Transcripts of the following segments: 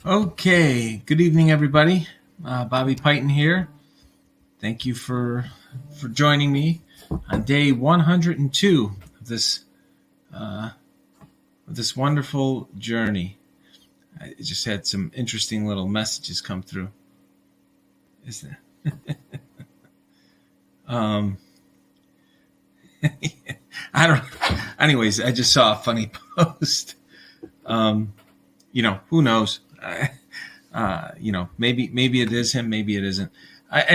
Okay, good evening, everybody. Bobby Piton here. Thank you for joining me on day 102 of this wonderful journey. I just had some interesting little messages come through. Isn't it? I don't. Anyways, I just saw a funny post. Who knows? Maybe it is him, maybe it isn't. I've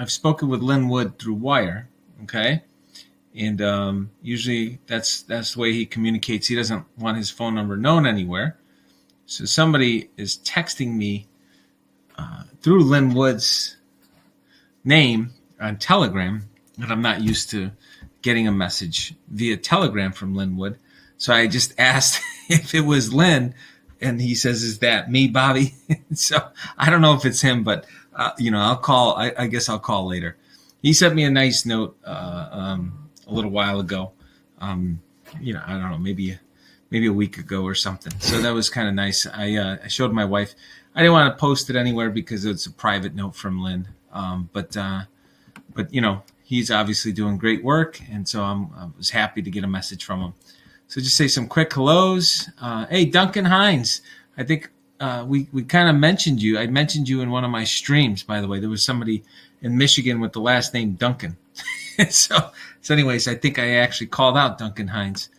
spoken with Lynn Wood through Wire, okay, and usually that's the way he communicates. He doesn't want his phone number known anywhere, so somebody is texting me through Lynn Wood's name on Telegram, and I'm not used to getting a message via Telegram from Lynn Wood. So I just asked if it was Lynn, and he says, "Is that me, Bobby?" So I don't know if it's him, but I'll call. I guess I'll call later. He sent me a nice note a little while ago. I don't know, maybe a week ago or something. So that was kind of nice. I showed my wife. I didn't want to post it anywhere because it's a private note from Lynn. But he's obviously doing great work, and so I was happy to get a message from him. So just say some quick hellos. Hey, Duncan Hines. I think we kind of mentioned you. I mentioned you in one of my streams, by the way. There was somebody in Michigan with the last name Duncan. So anyways, I think I actually called out Duncan Hines.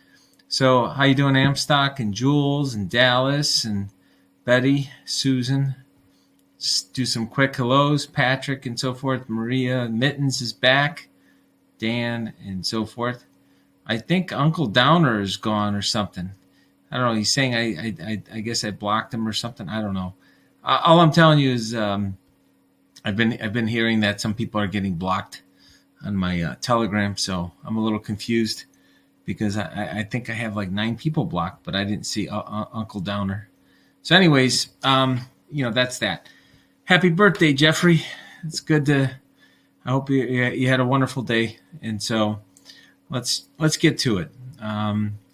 So how you doing, Amstock and Jules and Dallas and Betty, Susan? Just do some quick hellos. Patrick and so forth. Maria Mittens is back. Dan and so forth. I think Uncle Downer is gone or something. I don't know. He's saying I guess I blocked him or something. I don't know. All I'm telling you is I've been hearing that some people are getting blocked on my Telegram, so I'm a little confused because I think I have like 9 people blocked, but I didn't see Uncle Downer. So, anyways, that's that. Happy birthday, Jeffrey! It's good to. I hope you had a wonderful day, and so. Let's get to it.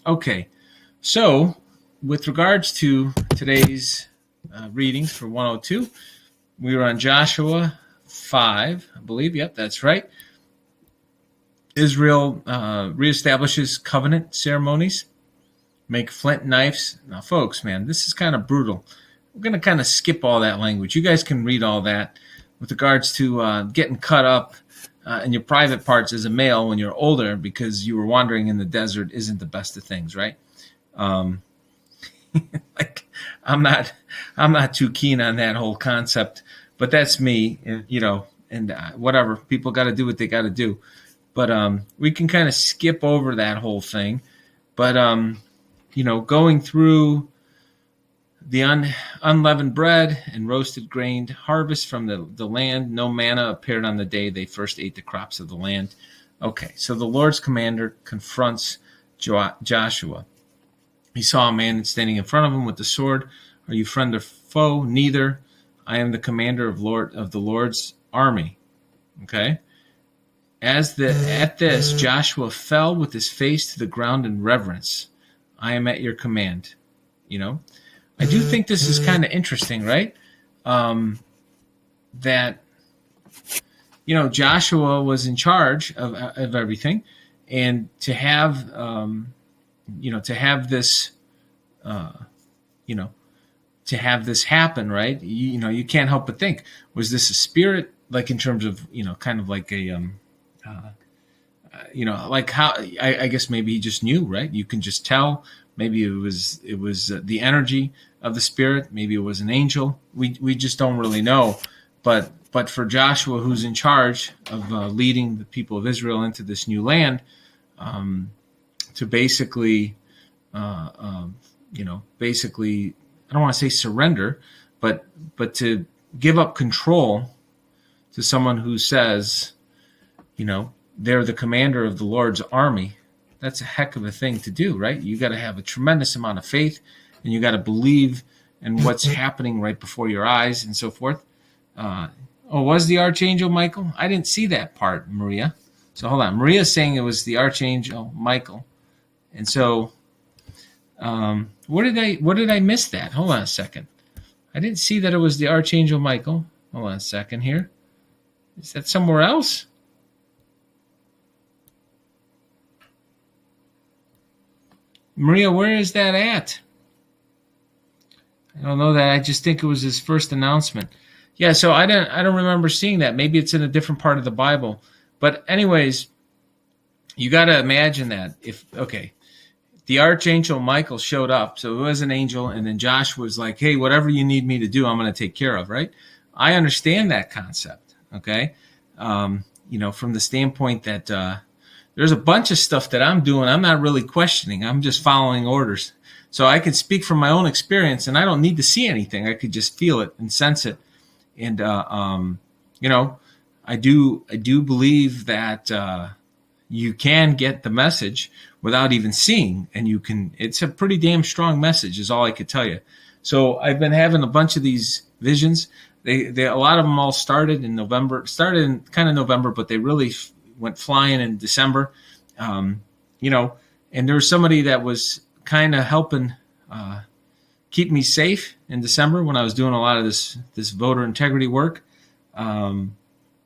Okay, so with regards to today's readings for 102, we were on Joshua 5, I believe. Yep, that's right. Israel reestablishes covenant ceremonies, make flint knives. Now, folks, man, this is kind of brutal. We're going to kind of skip all that language. You guys can read all that with regards to getting cut up in your private parts as a male when you're older because you were wandering in the desert isn't the best of things, right? Like I'm not too keen on that whole concept, but that's me, and whatever. People got to do what they got to do. But we can kind of skip over that whole thing. But going through the unleavened bread and roasted grain harvest from the land. No manna appeared on the day they first ate the crops of the land. Okay, so the Lord's commander confronts Joshua. He saw a man standing in front of him with the sword. Are you friend or foe? Neither. I am the commander of the Lord's army. Okay. At this, Joshua fell with his face to the ground in reverence. I am at your command. I do think this is kind of interesting, right? That Joshua was in charge of everything, and to have this happen, right? You can't help but think, was this a spirit? Like in terms of kind of like a like how I guess maybe he just knew, right? You can just tell. Maybe it was the energy of the spirit. Maybe it was an angel. We just don't really know. But for Joshua, who's in charge of leading the people of Israel into this new land, to basically, basically, I don't want to say surrender, but to give up control to someone who says, they're the commander of the Lord's army. That's a heck of a thing to do, right? You got to have a tremendous amount of faith, and you got to believe in what's happening right before your eyes and so forth. Was the Archangel Michael? I didn't see that part, Maria. So hold on. Maria's saying it was the Archangel Michael. And so What did I miss that? Hold on a second. I didn't see that it was the Archangel Michael. Hold on a second here. Is that somewhere else? Maria, where is that at? I don't know that. I just think it was his first announcement. Yeah, so I don't remember seeing that. Maybe it's in a different part of the Bible. But anyways, you got to imagine that the Archangel Michael showed up. So it was an angel, and then Josh was like, hey, whatever you need me to do, I'm going to take care of, right? I understand that concept, okay? From the standpoint that there's a bunch of stuff that I'm doing I'm not really questioning. I'm just following orders. So I can speak from my own experience, and I don't need to see anything. I could just feel it and sense it. And, I do believe that you can get the message without even seeing, and it's a pretty damn strong message is all I could tell you. So I've been having a bunch of these visions. A lot of them all started in November, but they really went flying in December. And there was somebody that was kind of helping keep me safe in December when I was doing a lot of this voter integrity work. I'm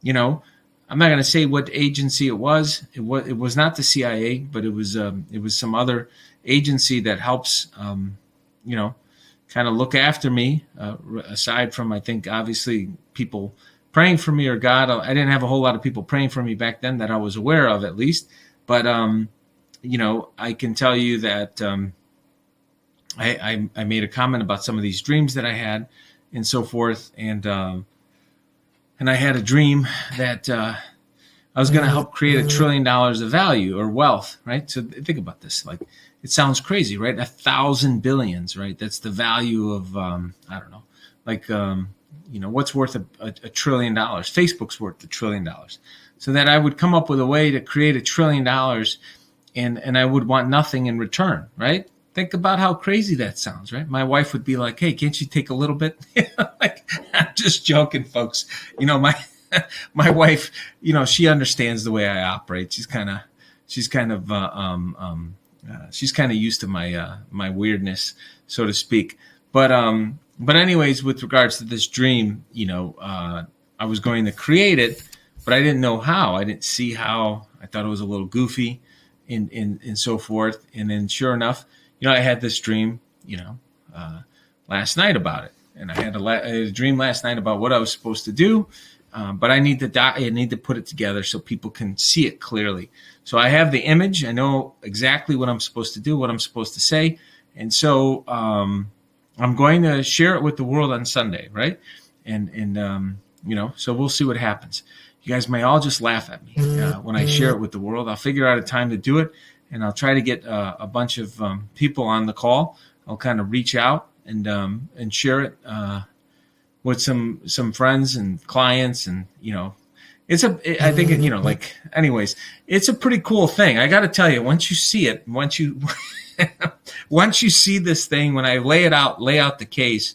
not going to say what agency it was. It was not the CIA, but it was some other agency that helps, kind of look after me. Aside from, I think, obviously people praying for me or God. I didn't have a whole lot of people praying for me back then that I was aware of, at least. But I can tell you that I made a comment about some of these dreams that I had and so forth, and I had a dream that I was going to help create $1 trillion of value or wealth, right? So think about this. Like, it sounds crazy, right? 1,000 billions, right? That's the value of, I don't know, like, what's worth $1 trillion? Facebook's worth $1 trillion. So that I would come up with a way to create $1 trillion and I would want nothing in return, right? Think about how crazy that sounds, right? My wife would be like, hey, can't you take a little bit? Like, I'm just joking, folks. My wife, she understands the way I operate. She's kind of used to my weirdness, so to speak. But anyways, with regards to this dream, I was going to create it, but I didn't know how. I didn't see how. I thought it was a little goofy and so forth. And then sure enough, I had this dream, last night about it. And I had a dream last night about what I was supposed to do. But I need to put it together so people can see it clearly. So I have the image. I know exactly what I'm supposed to do, what I'm supposed to say. And so I'm going to share it with the world on Sunday, right? And so we'll see what happens. You guys may all just laugh at me when I share it with the world. I'll figure out a time to do it. And I'll try to get a bunch of people on the call. I'll kind of reach out and share it with some friends and clients, and it's a pretty cool thing. I got to tell you, once you see it, once you see this thing, when I lay out the case,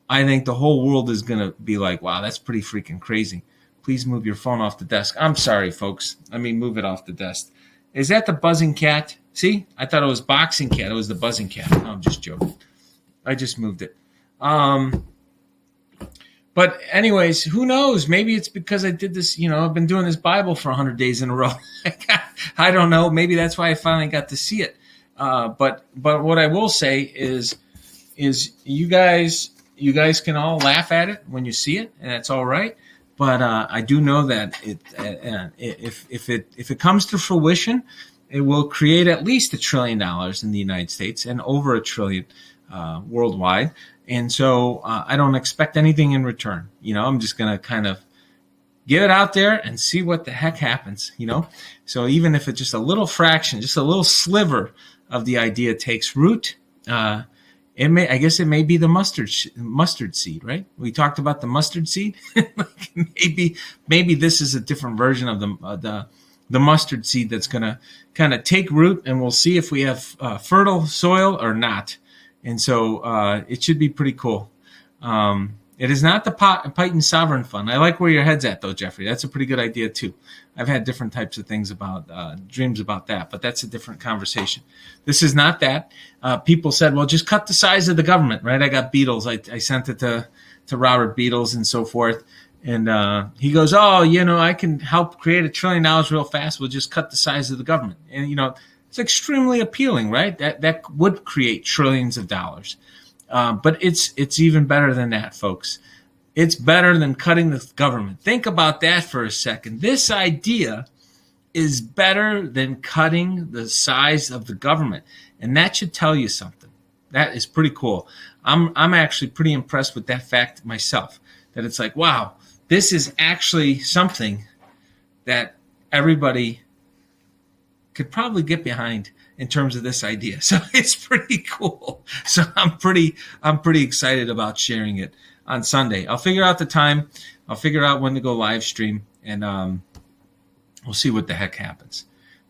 I think the whole world is gonna be like, wow, that's pretty freaking crazy. Please move your phone off the desk. I'm sorry, folks. I mean, move it off the desk. Is that the buzzing cat? See, I thought it was boxing cat. It was the buzzing cat. No, I'm just joking. I just moved it. But anyways, who knows? Maybe it's because I did this, I've been doing this Bible for 100 days in a row. I don't know. Maybe that's why I finally got to see it. But what I will say is you guys can all laugh at it when you see it, and that's all right. But I do know that if it comes to fruition, it will create at least $1 trillion in the United States and over $1 trillion worldwide. And so I don't expect anything in return. I'm just going to kind of get it out there and see what the heck happens. So even if it's just a little fraction, just a little sliver of the idea takes root, it may be the mustard seed, right? We talked about the mustard seed. maybe this is a different version of the mustard seed that's going to kind of take root, and we'll see if we have fertile soil or not. And so it should be pretty cool. It is not the Python Sovereign Fund. I like where your head's at, though, Jeffrey. That's a pretty good idea, too. I've had different types of things about dreams about that, but that's a different conversation. This is not that. People said, well, just cut the size of the government, right? I got Beatles. I sent it to Robert Beatles and so forth. And he goes, oh, I can help create $1 trillion real fast. We'll just cut the size of the government. And, it's extremely appealing, right? That would create trillions of dollars. But it's even better than that, folks. It's better than cutting the government. Think about that for a second. This idea is better than cutting the size of the government. And that should tell you something. That is pretty cool. I'm actually pretty impressed with that fact myself, that it's like, wow, this is actually something that everybody could probably get behind in terms of this idea. So it's pretty cool. So I'm pretty excited about sharing it on Sunday. I'll figure out the time. I'll figure out when to go live stream, and we'll see what the heck happens.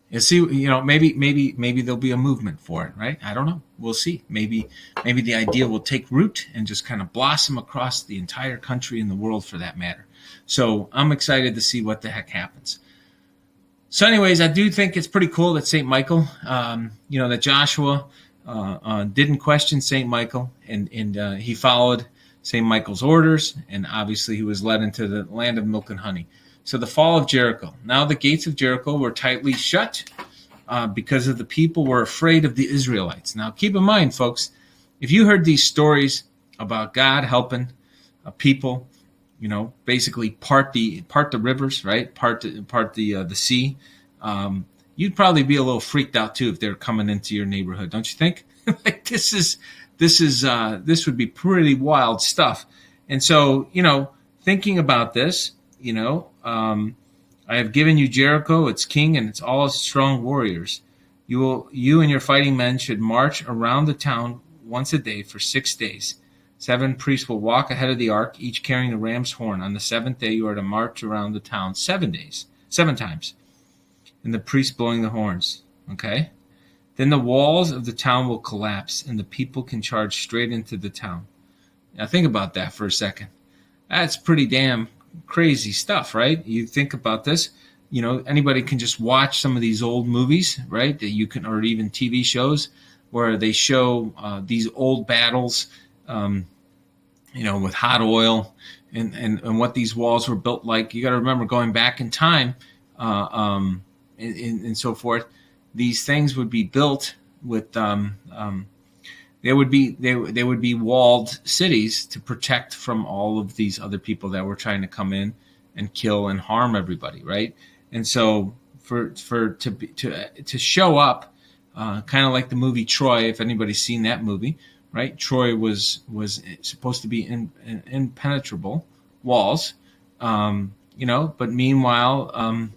You'll see, maybe there'll be a movement for it, right? I don't know. We'll see. Maybe the idea will take root and just kind of blossom across the entire country and the world, for that matter. So I'm excited to see what the heck happens. So anyways, I do think it's pretty cool that St. Michael, that Joshua didn't question St. Michael, and he followed St. Michael's orders, and obviously he was led into the land of milk and honey. So the fall of Jericho. Now the gates of Jericho were tightly shut because of the people were afraid of the Israelites. Now keep in mind, folks, if you heard these stories about God helping people, basically part the rivers, right? Part the sea. You'd probably be a little freaked out too if they're coming into your neighborhood, don't you think? Like this would be pretty wild stuff. And so, thinking about this, I have given you Jericho, its king, and its all its strong warriors. You and your fighting men should march around the town once a day for 6 days. 7 priests will walk ahead of the ark, each carrying a ram's horn. On the 7th day, you are to march around the town 7 times, and the priests blowing the horns. Okay? Then the walls of the town will collapse, and the people can charge straight into the town. Now think about that for a second. That's pretty damn crazy stuff, right? You think about this. Anybody can just watch some of these old movies, right? That you can, or even TV shows where they show these old battles. With hot oil and what these walls were built like. You got to remember, going back in time, and so forth, these things would be built with, they would be walled cities to protect from all of these other people that were trying to come in and kill and harm everybody, right? And so to show up, kind of like the movie Troy, if anybody's seen that movie, right? Troy was supposed to be impenetrable walls, but meanwhile,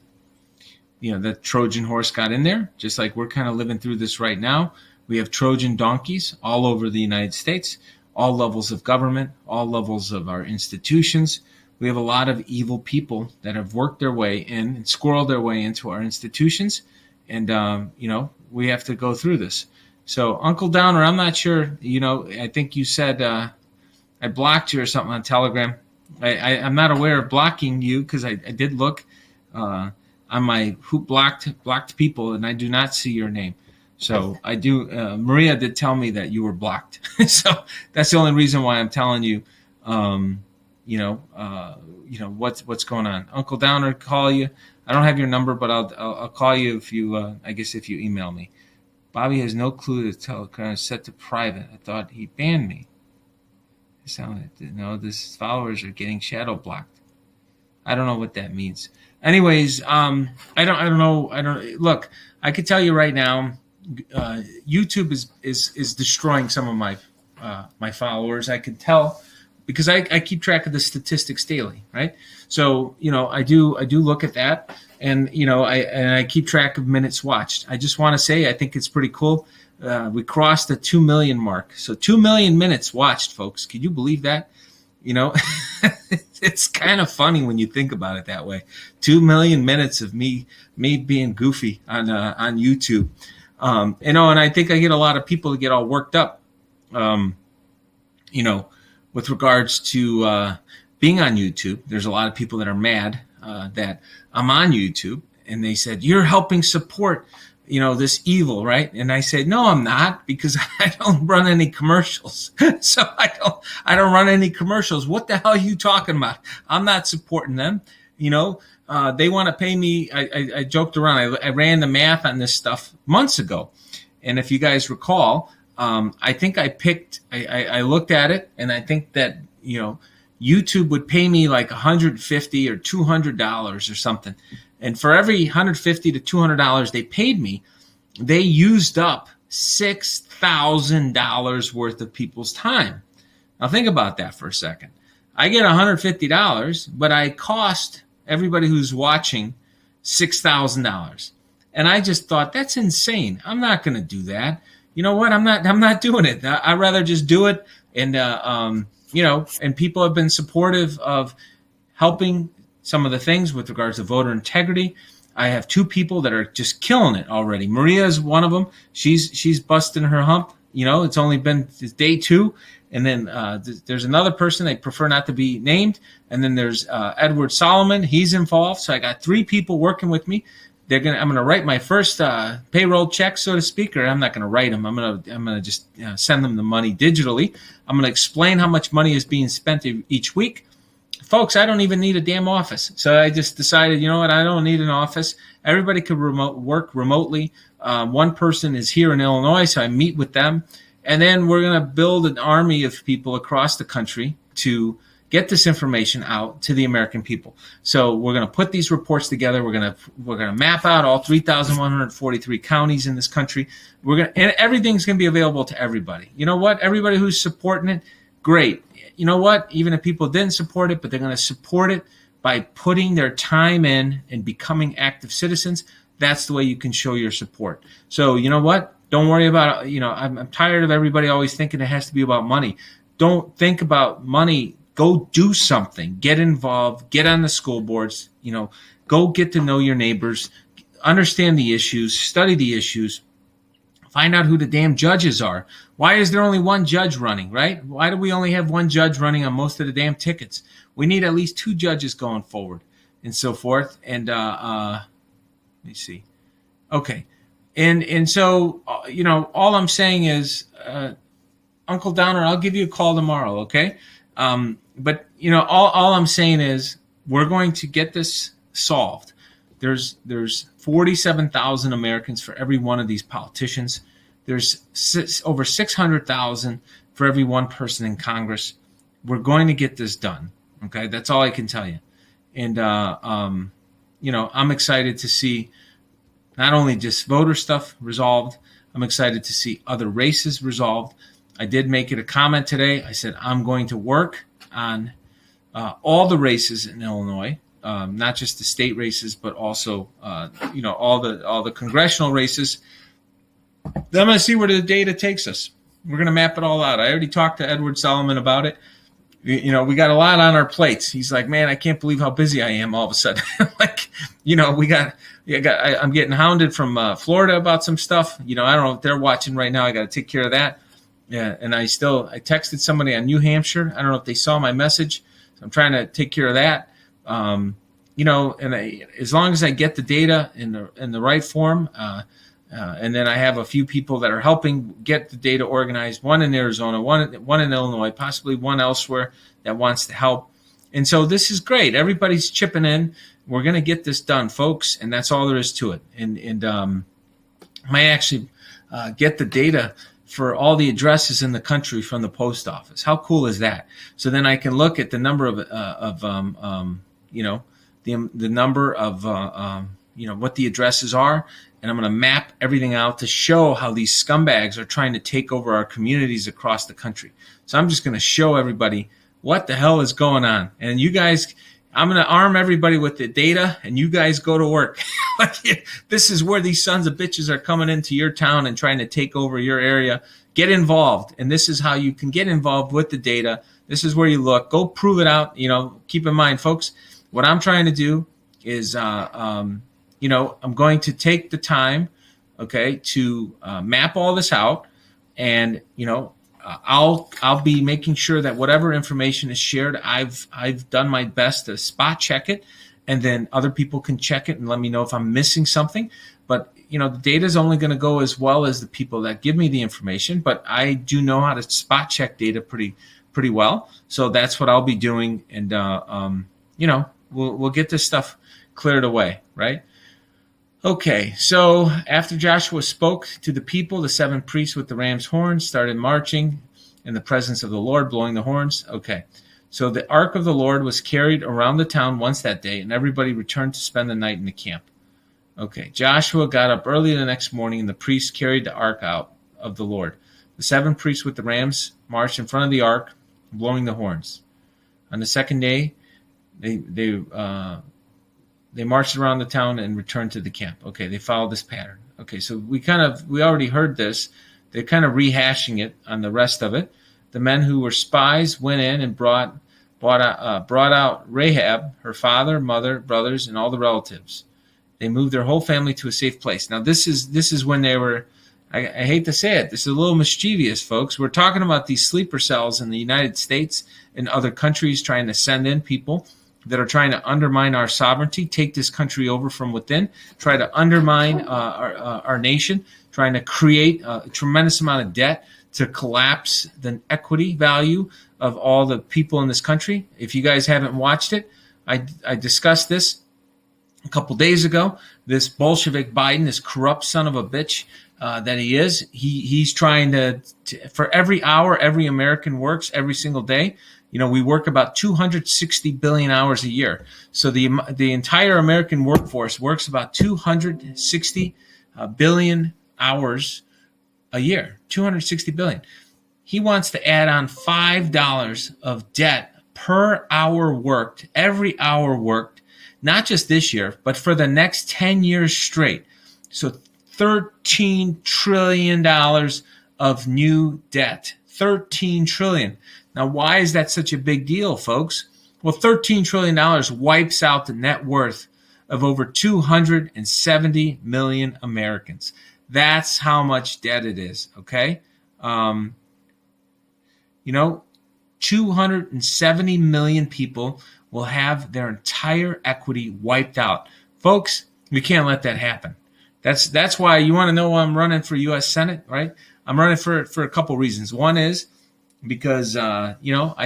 the Trojan horse got in there, just like we're kind of living through this right now. We have Trojan donkeys all over the United States, all levels of government, all levels of our institutions. We have a lot of evil people that have worked their way in and squirreled their way into our institutions. And, we have to go through this. So Uncle Downer, I'm not sure, I think you said I blocked you or something on Telegram. I'm not aware of blocking you because I did look on my who blocked people, and I do not see your name. So I do. Maria did tell me that you were blocked. So that's the only reason why I'm telling you, what's going on. Uncle Downer, call you. I don't have your number, but I'll call you if you, if you email me. Bobby has no clue to Telegram is set to private. I thought he banned me. It sounded his followers are getting shadow blocked. I don't know what that means. Anyways, I don't know. Look, I could tell you right now, YouTube is destroying some of my followers. I can tell because I keep track of the statistics daily, right? So I do look at that, and I keep track of minutes watched. I just want to say I think it's pretty cool. We crossed the 2 million mark, so 2 million minutes watched, folks. Can you believe that? It's kind of funny when you think about it that way. 2 million minutes of me being goofy on YouTube. And I think I get a lot of people to get all worked up, with regards to being on YouTube. There's a lot of people that are mad that I'm on YouTube, and they said, you're helping support, this evil, right? And I said, no, I'm not, because I don't run any commercials. So I don't run any commercials. What the hell are you talking about? I'm not supporting them. They want to pay me. I joked around. I ran the math on this stuff months ago. And if you guys recall, I think I looked at it, and I think that, YouTube would pay me like $150 or $200 or something. And for every $150 to $200 they paid me, they used up $6,000 worth of people's time. Now think about that for a second. I get $150, but I cost everybody who's watching $6,000. And I just thought, that's insane. I'm not going to do that. You know what? I'm not doing it. I'd rather just do it. And, and people have been supportive of helping some of the things with regards to voter integrity. I have two people that are just killing it already. Maria is one of them. She's busting her hump. It's only been day 2. And then there's another person. They prefer not to be named. And then there's Edward Solomon. He's involved. So I got 3 people working with me. I'm going to write my first payroll check, so to speak, or I'm not going to write them. I'm going to just send them the money digitally. I'm going to explain how much money is being spent each week. Folks, I don't even need a damn office. So I just decided, you know what? I don't need an office. Everybody could work remotely. One person is here in Illinois, so I meet with them. And then we're going to build an army of people across the country to get this information out to the American people. So we're going to put these reports together. We're going to map out all 3,143 counties in this country. And everything's going to be available to everybody. You know what? Everybody who's supporting it, great. You know what? Even if people didn't support it, but they're going to support it by putting their time in and becoming active citizens. That's the way you can show your support. So you know what? Don't worry about, I'm tired of everybody always thinking it has to be about money. Don't think about money. Go do something. Get involved. Get on the school boards. Go get to know your neighbors. Understand the issues. Study the issues. Find out who the damn judges are. Why is there only one judge running, right? Why do we only have one judge running on most of the damn tickets? We need at least 2 judges going forward and so forth. And let me see. Okay. And so, all I'm saying is, Uncle Downer, I'll give you a call tomorrow, okay? But all I'm saying is we're going to get this solved. There's 47,000 Americans for every one of these politicians. There's over 600,000 for every one person in Congress. We're going to get this done. Okay, that's all I can tell you. And I'm excited to see not only just voter stuff resolved. I'm excited to see other races resolved. I did make it a comment today. I said I'm going to work on all the races in Illinois, not just the state races, but also all the congressional races. Then I'm going to see where the data takes us. We're going to map it all out. I already talked to Edward Solomon about it. We got a lot on our plates. He's like, man, I can't believe how busy I am all of a sudden. I'm getting hounded from Florida about some stuff. I don't know if they're watching right now. I got to take care of that. Yeah, and I texted somebody on New Hampshire. I don't know if they saw my message. So I'm trying to take care of that. As long as I get the data in the right form, and then I have a few people that are helping get the data organized. One in Arizona, one in Illinois, possibly one elsewhere that wants to help. And so this is great. Everybody's chipping in. We're going to get this done, folks, and that's all there is to it. And might actually get the data for all the addresses in the country from the post office. How cool is that? So then I can look at the number of the number of what the addresses are, and I'm going to map everything out to show how these scumbags are trying to take over our communities across the country. So I'm just going to show everybody what the hell is going on. And you guys, I'm going to arm everybody with the data, and you guys go to work. This is where these sons of bitches are coming into your town and trying to take over your area. Get involved, and this is how you can get involved with the data. This is where you look. Go prove it out. Keep in mind, folks, what I'm trying to do is, I'm going to take the time, okay, to map all this out, and I'll be making sure that whatever information is shared, I've done my best to spot check it, and then other people can check it and let me know if I'm missing something. But the data is only going to go as well as the people that give me the information. But I do know how to spot check data pretty well, so that's what I'll be doing, and we'll get this stuff cleared away, right? Okay, so after Joshua spoke to the people, the 7 priests with the ram's horns started marching in the presence of the Lord, blowing the horns. Okay, so the ark of the Lord was carried around the town once that day, and everybody returned to spend the night in the camp. Okay, Joshua got up early the next morning, and the priests carried the ark out of the Lord. The 7 priests with the rams marched in front of the ark, blowing the horns. On the second day, they marched around the town and returned to the camp. Okay, they followed this pattern. Okay, so we already heard this. They're kind of rehashing it on the rest of it. The men who were spies went in and brought out Rahab, her father, mother, brothers, and all the relatives. They moved their whole family to a safe place. Now, this is when they were, I hate to say it, this is a little mischievous, folks. We're talking about these sleeper cells in the United States and other countries trying to send in people that are trying to undermine our sovereignty, take this country over from within, try to undermine our nation, trying to create a tremendous amount of debt to collapse the equity value of all the people in this country. If you guys haven't watched it, I discussed this a couple days ago. This Bolshevik Biden, this corrupt son of a bitch that he is, he's trying to, for every hour every American works every single day, we work about 260 billion hours a year. So the entire American workforce works about 260 billion hours a year. 260 billion. He wants to add on $5 of debt per hour worked, every hour worked, not just this year, but for the next 10 years straight. So $13 trillion of new debt. 13 trillion. Now, why is that such a big deal, folks? Well, $13 trillion wipes out the net worth of over 270 million Americans. That's how much debt it is, okay? 270 million people will have their entire equity wiped out. Folks, we can't let that happen. That's why you want to know why I'm running for U.S. Senate, right? I'm running for a couple reasons. One is because I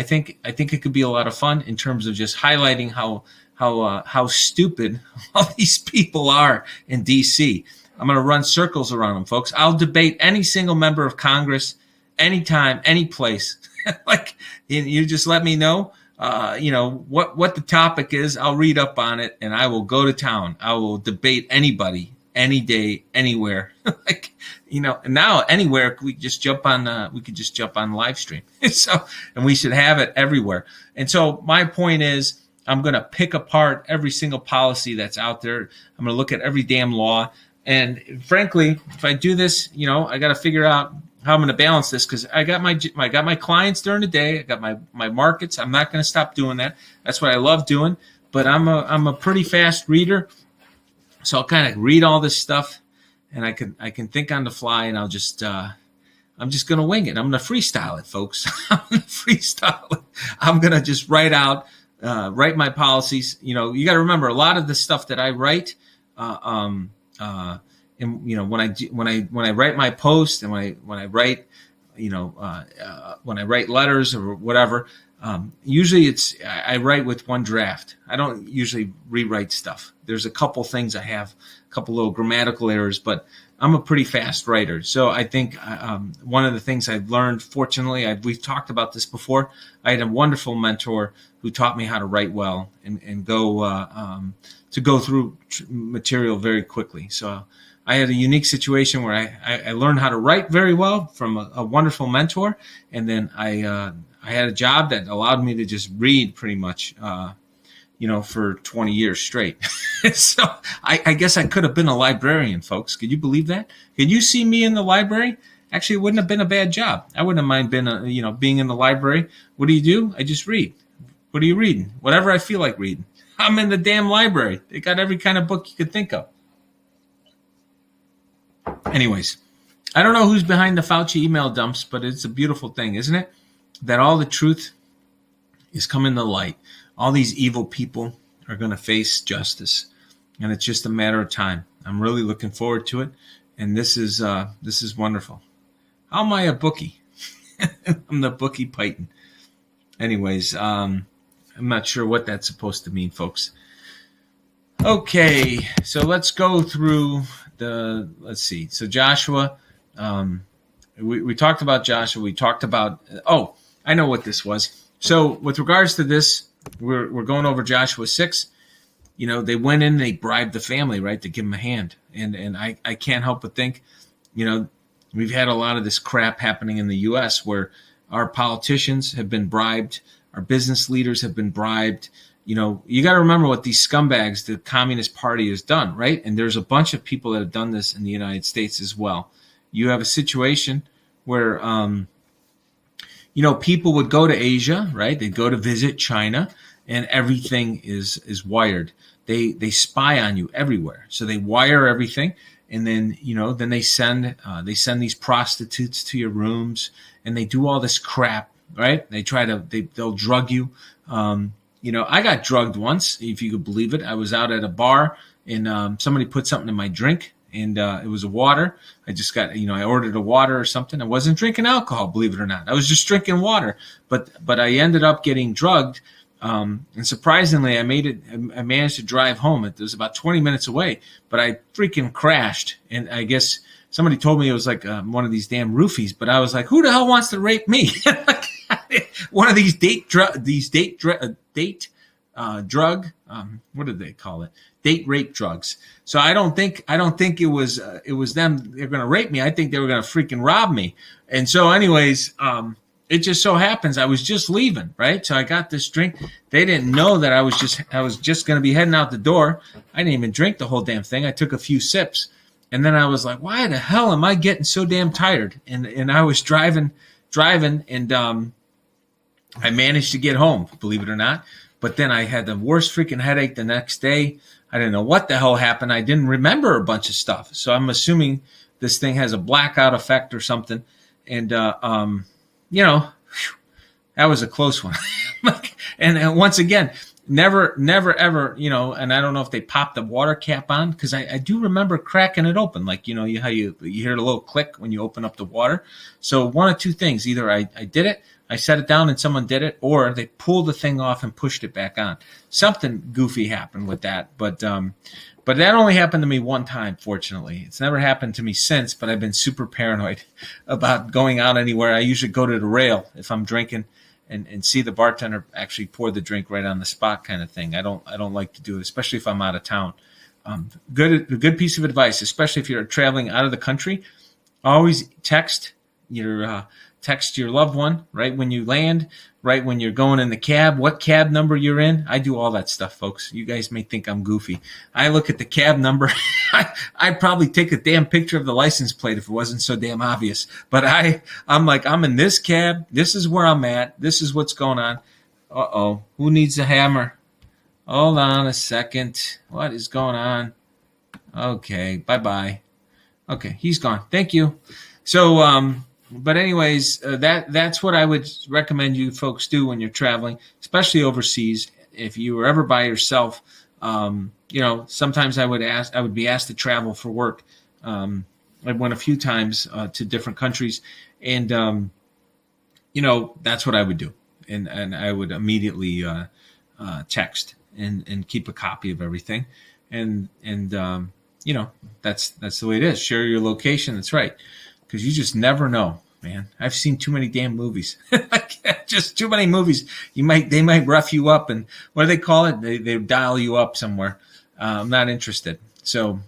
think it could be a lot of fun in terms of just highlighting how stupid all these people are in D.C. I'm going to run circles around them, folks. I'll debate any single member of Congress, anytime, any place. Like, you just let me know, what the topic is. I'll read up on it and I will go to town. I will debate anybody, any day, anywhere. And now anywhere we just jump on. We could just jump on live stream. And we should have it everywhere. And so my point is, I'm going to pick apart every single policy that's out there. I'm going to look at every damn law. And frankly, if I do this, I got to figure out how I'm going to balance this, because I got my clients during the day. I got my markets. I'm not going to stop doing that. That's what I love doing. But I'm a pretty fast reader, so I'll kind of read all this stuff, and I can think on the fly, and I'm just going to wing it. I'm going to freestyle it, folks. I'm going to freestyle it. I'm going to just write my policies. You got to remember, a lot of the stuff that I write, and when I write my post, and when I write, when I write letters or whatever, usually I write with one draft. I don't usually rewrite stuff. There's a couple things I have, a couple little grammatical errors, but I'm a pretty fast writer. So I think one of the things I've learned, fortunately, we've talked about this before. I had a wonderful mentor who taught me how to write well and go through material very quickly. So I had a unique situation where I learned how to write very well from a wonderful mentor, and then I had a job that allowed me to just read pretty much, for 20 years straight. So I guess I could have been a librarian, folks. Could you believe that? Could you see me in the library? Actually, it wouldn't have been a bad job. I wouldn't have mind being in the library. What do? I just read. What are you reading? Whatever I feel like reading. I'm in the damn library. They got every kind of book you could think of. Anyways, I don't know who's behind the Fauci email dumps, but it's a beautiful thing, isn't it? That all the truth is coming to light. All these evil people are going to face justice, and it's just a matter of time. I'm really looking forward to it, and this is wonderful. How am I a bookie? I'm the bookie Python. Anyways, I'm not sure what that's supposed to mean, folks. Okay, so let's go through let's see. So Joshua, we talked about Joshua. We talked about, I know what this was. So with regards to this, we're going over Joshua 6. You know, they went in, they bribed the family, right, to give them a hand. And I can't help but think, you know, we've had a lot of this crap happening in the U.S. where our politicians have been bribed, our business leaders have been bribed. You know, you got to remember what these scumbags, the Communist Party, has done, right? And there's a bunch of people that have done this in the United States as well. You have a situation where, you know, people would go to Asia, right? They'd go to visit China, and everything is wired. They spy on you everywhere. So they wire everything, and then, you know, then they send these prostitutes to your rooms, and they do all this crap, right? They'll drug you. You know, I got drugged once, if you could believe it. I was out at a bar, and somebody put something in my drink, and it was a water. I just got, you know, I ordered a water or something. I wasn't drinking alcohol, believe it or not. I was just drinking water. But I ended up getting drugged, and surprisingly, I managed to drive home. It was about 20 minutes away, but I freaking crashed, and I guess somebody told me it was like one of these damn roofies. But I was like, who the hell wants to rape me? One of these what did they call it? Date rape drugs. So I don't think it was them. They're going to rape me. I think they were going to freaking rob me. And so anyways, it just so happens I was just leaving, right? So I got this drink. They didn't know that I was just going to be heading out the door. I didn't even drink the whole damn thing. I took a few sips, and then I was like, why the hell am I getting so damn tired? And I was driving, and I managed to get home, believe it or not. But then I had the worst freaking headache the next day. I didn't know what the hell happened. I didn't remember a bunch of stuff. So I'm assuming this thing has a blackout effect or something. And, you know, that was a close one. And once again, never, ever, you know, and I don't know if they popped the water cap on, because I do remember cracking it open. Like, you know, how you hear the little click when you open up the water. So one of two things. Either I did it, I set it down and someone did it, or they pulled the thing off and pushed it back on. Something goofy happened with that. But that only happened to me one time, fortunately. It's never happened to me since, but I've been super paranoid about going out anywhere. I usually go to the rail if I'm drinking and see the bartender actually pour the drink right on the spot, kind of thing. I don't like to do it, especially if I'm out of town. Good piece of advice, especially if you're traveling out of the country. Always text your loved one right when you land, right when you're going in the cab, what cab number you're in. I do all that stuff, folks. You guys may think I'm goofy. I look at the cab number. I'd probably take a damn picture of the license plate if it wasn't so damn obvious. But I'm like, I'm in this cab. This is where I'm at. This is what's going on. Uh-oh. Who needs a hammer? Hold on a second. What is going on? Okay. Bye-bye. Okay. He's gone. Thank you. So, but anyways, that's what I would recommend you folks do when you're traveling, especially overseas. If you were ever by yourself, you know, sometimes I would be asked to travel for work. I went a few times to different countries, and you know, that's what I would do, and I would immediately text and keep a copy of everything, and you know, that's the way it is. Share your location. That's right. Because you just never know, man. I've seen too many damn movies. Just too many movies. They might rough you up, and what do they call it? They dial you up somewhere. I'm not interested. So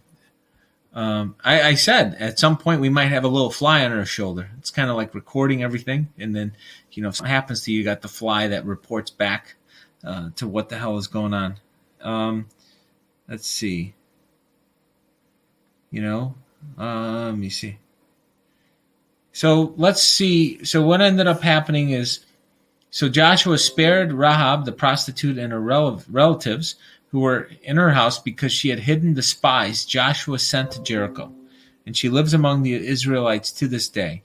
I said at some point we might have a little fly on our shoulder. It's kind of like recording everything, and then, you know, if something happens to you, you got the fly that reports back to what the hell is going on. Let's see. You know, let me see. So let's see. So what ended up happening is, so Joshua spared Rahab, the prostitute, and her relatives who were in her house because she had hidden the spies Joshua sent to Jericho. and she lives among the Israelites to this day.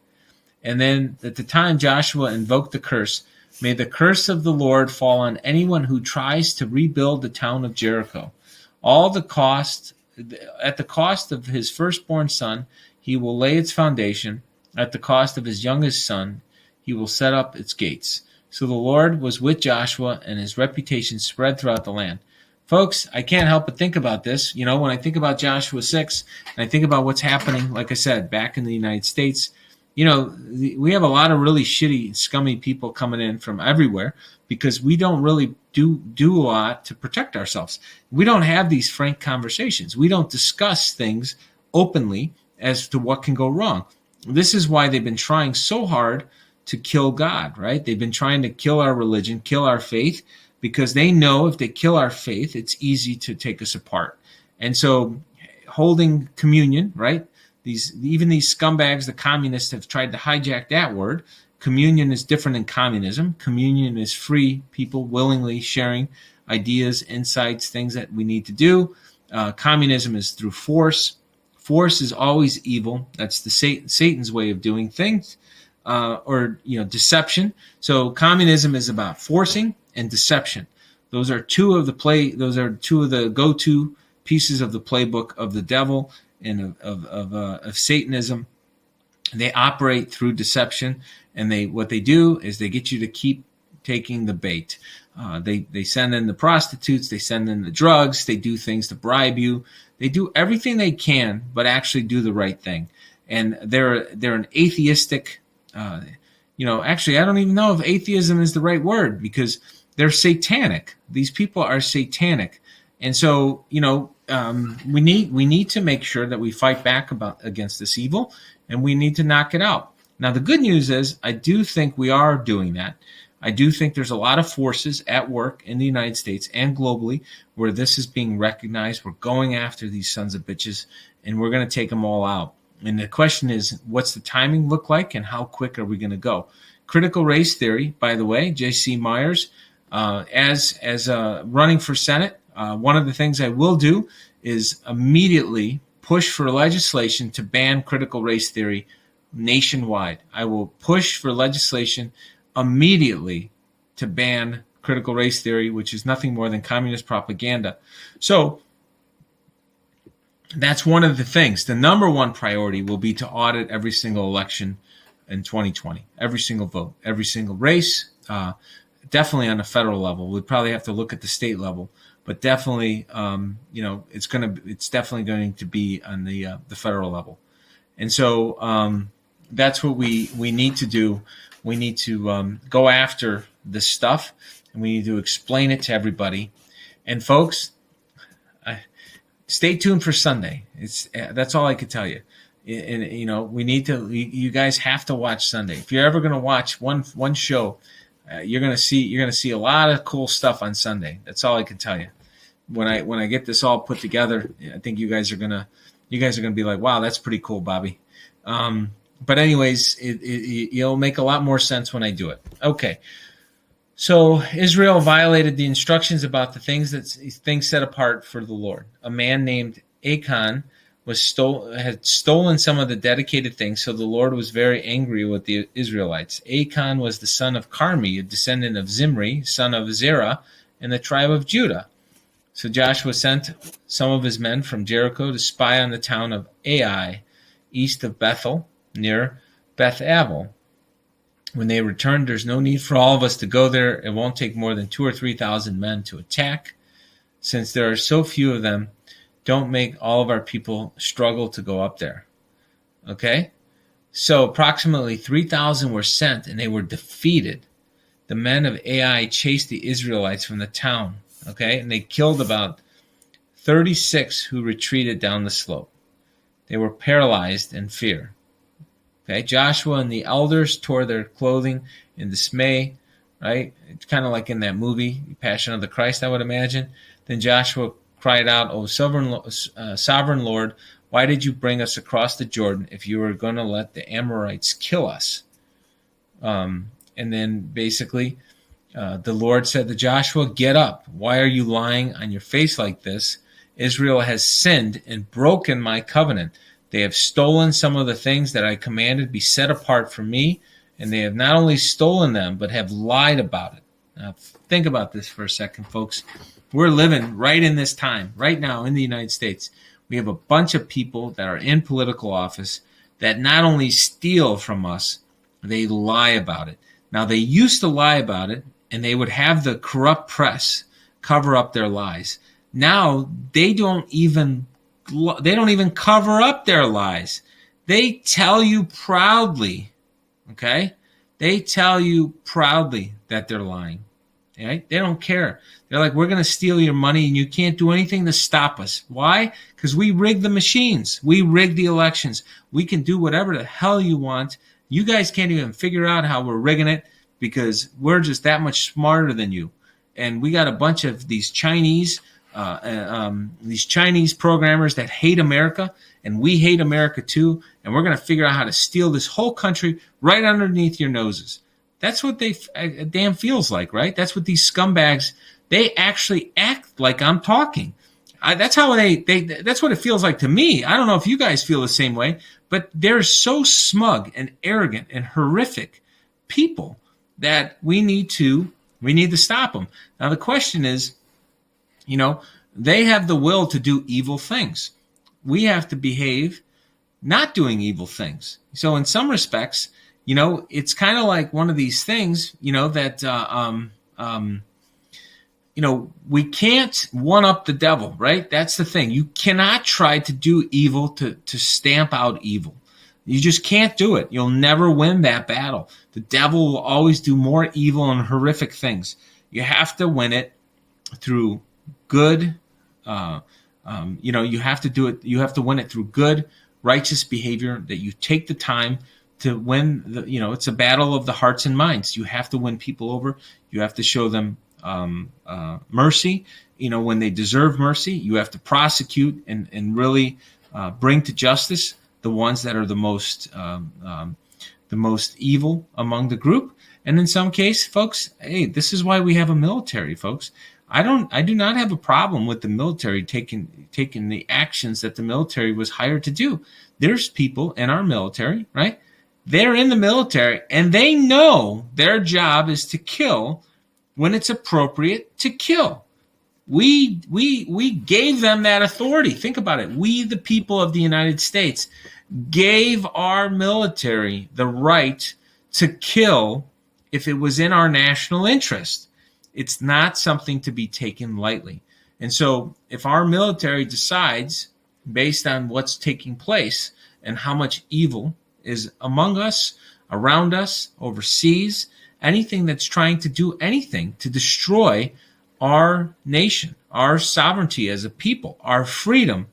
And then at the time Joshua invoked the curse, may the curse of the Lord fall on anyone who tries to rebuild the town of Jericho. At the cost of his firstborn son, he will lay its foundation. At the cost of his youngest son, he will set up its gates. So the Lord was with Joshua, and his reputation spread throughout the land. Folks, I can't help but think about this. When I think about Joshua 6, and I think about what's happening, like I said, back in the United States, we have a lot of really shitty, scummy people coming in from everywhere because we don't really do a lot to protect ourselves. We don't have these frank conversations. We don't discuss things openly as to what can go wrong. This is why they've been trying so hard to kill God, right? They've been trying to kill our religion, kill our faith, because they know if they kill our faith, it's easy to take us apart. And so holding communion, right? Even these scumbags, the communists, have tried to hijack that word. Communion is different than communism. Communion is free people willingly sharing ideas, insights, things that we need to do. Communism is through force. Force is always evil. That's Satan's way of doing things, or deception. So communism is about forcing and deception. Those are two of the go-to pieces of the playbook of the devil and of Satanism. They operate through deception, and what they do is they get you to keep taking the bait. They send in the prostitutes, they send in the drugs, they do things to bribe you. They do everything they can, but actually do the right thing. And they're an atheistic. Actually, I don't even know if atheism is the right word, because they're satanic. These people are satanic, and so we need to make sure that we fight back against this evil, and we need to knock it out. Now, the good news is I do think we are doing that. I do think there's a lot of forces at work in the United States and globally where this is being recognized. We're going after these sons of bitches, and we're going to take them all out. And the question is, what's the timing look like, and how quick are we going to go? Critical race theory, by the way, J.C. Myers, as running for Senate, one of the things I will do is immediately push for legislation to ban critical race theory nationwide. I will push for legislation immediately to ban critical race theory, which is nothing more than communist propaganda. So that's one of the things. The number one priority will be to audit every single election in 2020, every single vote, every single race, definitely on a federal level. We'd probably have to look at the state level, but definitely, it's definitely going to be on the federal level. And so that's what we need to do. We need to go after this stuff, and we need to explain it to everybody. And folks, stay tuned for Sunday. That's all I could tell you. And you guys have to watch Sunday. If you're ever going to watch one show, you're going to see a lot of cool stuff on Sunday. That's all I can tell you. When I get this all put together, I think you guys are gonna be like, wow, that's pretty cool, Bobby. But anyways, it'll make a lot more sense when I do it. Okay. So Israel violated the instructions about the things set apart for the Lord. A man named Achan had stolen some of the dedicated things, so the Lord was very angry with the Israelites. Achan was the son of Carmi, a descendant of Zimri, son of Zerah, in the tribe of Judah. So Joshua sent some of his men from Jericho to spy on the town of Ai, east of Bethel, near Beth Avel. When they returned, there's no need for all of us to go there. It won't take more than 2,000 or 3,000 men to attack. Since there are so few of them, don't make all of our people struggle to go up there. Okay? So approximately 3,000 were sent, and they were defeated. The men of Ai chased the Israelites from the town. Okay? And they killed about 36 who retreated down the slope. They were paralyzed in fear. Okay, Joshua and the elders tore their clothing in dismay, right? It's kind of like in that movie, Passion of the Christ, I would imagine. Then Joshua cried out, "O sovereign Lord, why did you bring us across the Jordan if you were going to let the Amorites kill us?" And then basically, the Lord said to Joshua, "Get up. Why are you lying on your face like this? Israel has sinned and broken my covenant. They have stolen some of the things that I commanded be set apart from me, and they have not only stolen them, but have lied about it. Now, think about this for a second, folks. We're living right in this time, right now in the United States. We have a bunch of people that are in political office that not only steal from us, they lie about it. Now, they used to lie about it, and they would have the corrupt press cover up their lies. Now, they don't even cover up their lies. They tell you proudly, okay? They tell you proudly that they're lying. Right? They don't care. They're like, we're going to steal your money and you can't do anything to stop us. Why? Because we rig the machines. We rig the elections. We can do whatever the hell you want. You guys can't even figure out how we're rigging it because we're just that much smarter than you. And we got a bunch of these Chinese programmers that hate America, and we hate America too. And we're going to figure out how to steal this whole country right underneath your noses. That's what they damn feels like, right? That's what these scumbags, they actually act like I'm talking. That's how that's what it feels like to me. I don't know if you guys feel the same way, but they're so smug and arrogant and horrific people that we need to stop them. Now, the question is, they have the will to do evil things. We have to behave not doing evil things. So in some respects, it's kind of like one of these things, that, we can't one up the devil, right? That's the thing. You cannot try to do evil to stamp out evil. You just can't do it. You'll never win that battle. The devil will always do more evil and horrific things. You have to win it through good, you have to do it. You have to win it through good, righteous behavior that you take the time to win. It's a battle of the hearts and minds. You have to win people over. You have to show them mercy, when they deserve mercy. You have to prosecute and really bring to justice the ones that are the most evil among the group. And in some case, folks, hey, this is why we have a military, folks. I do not have a problem with the military taking the actions that the military was hired to do. There's people in our military, right? They're in the military and they know their job is to kill when it's appropriate to kill. We gave them that authority. Think about it. We, the people of the United States, gave our military the right to kill if it was in our national interest. It's not something to be taken lightly. And so if our military decides, based on what's taking place and how much evil is among us, around us, overseas, anything that's trying to do anything to destroy our nation, our sovereignty as a people, our freedom,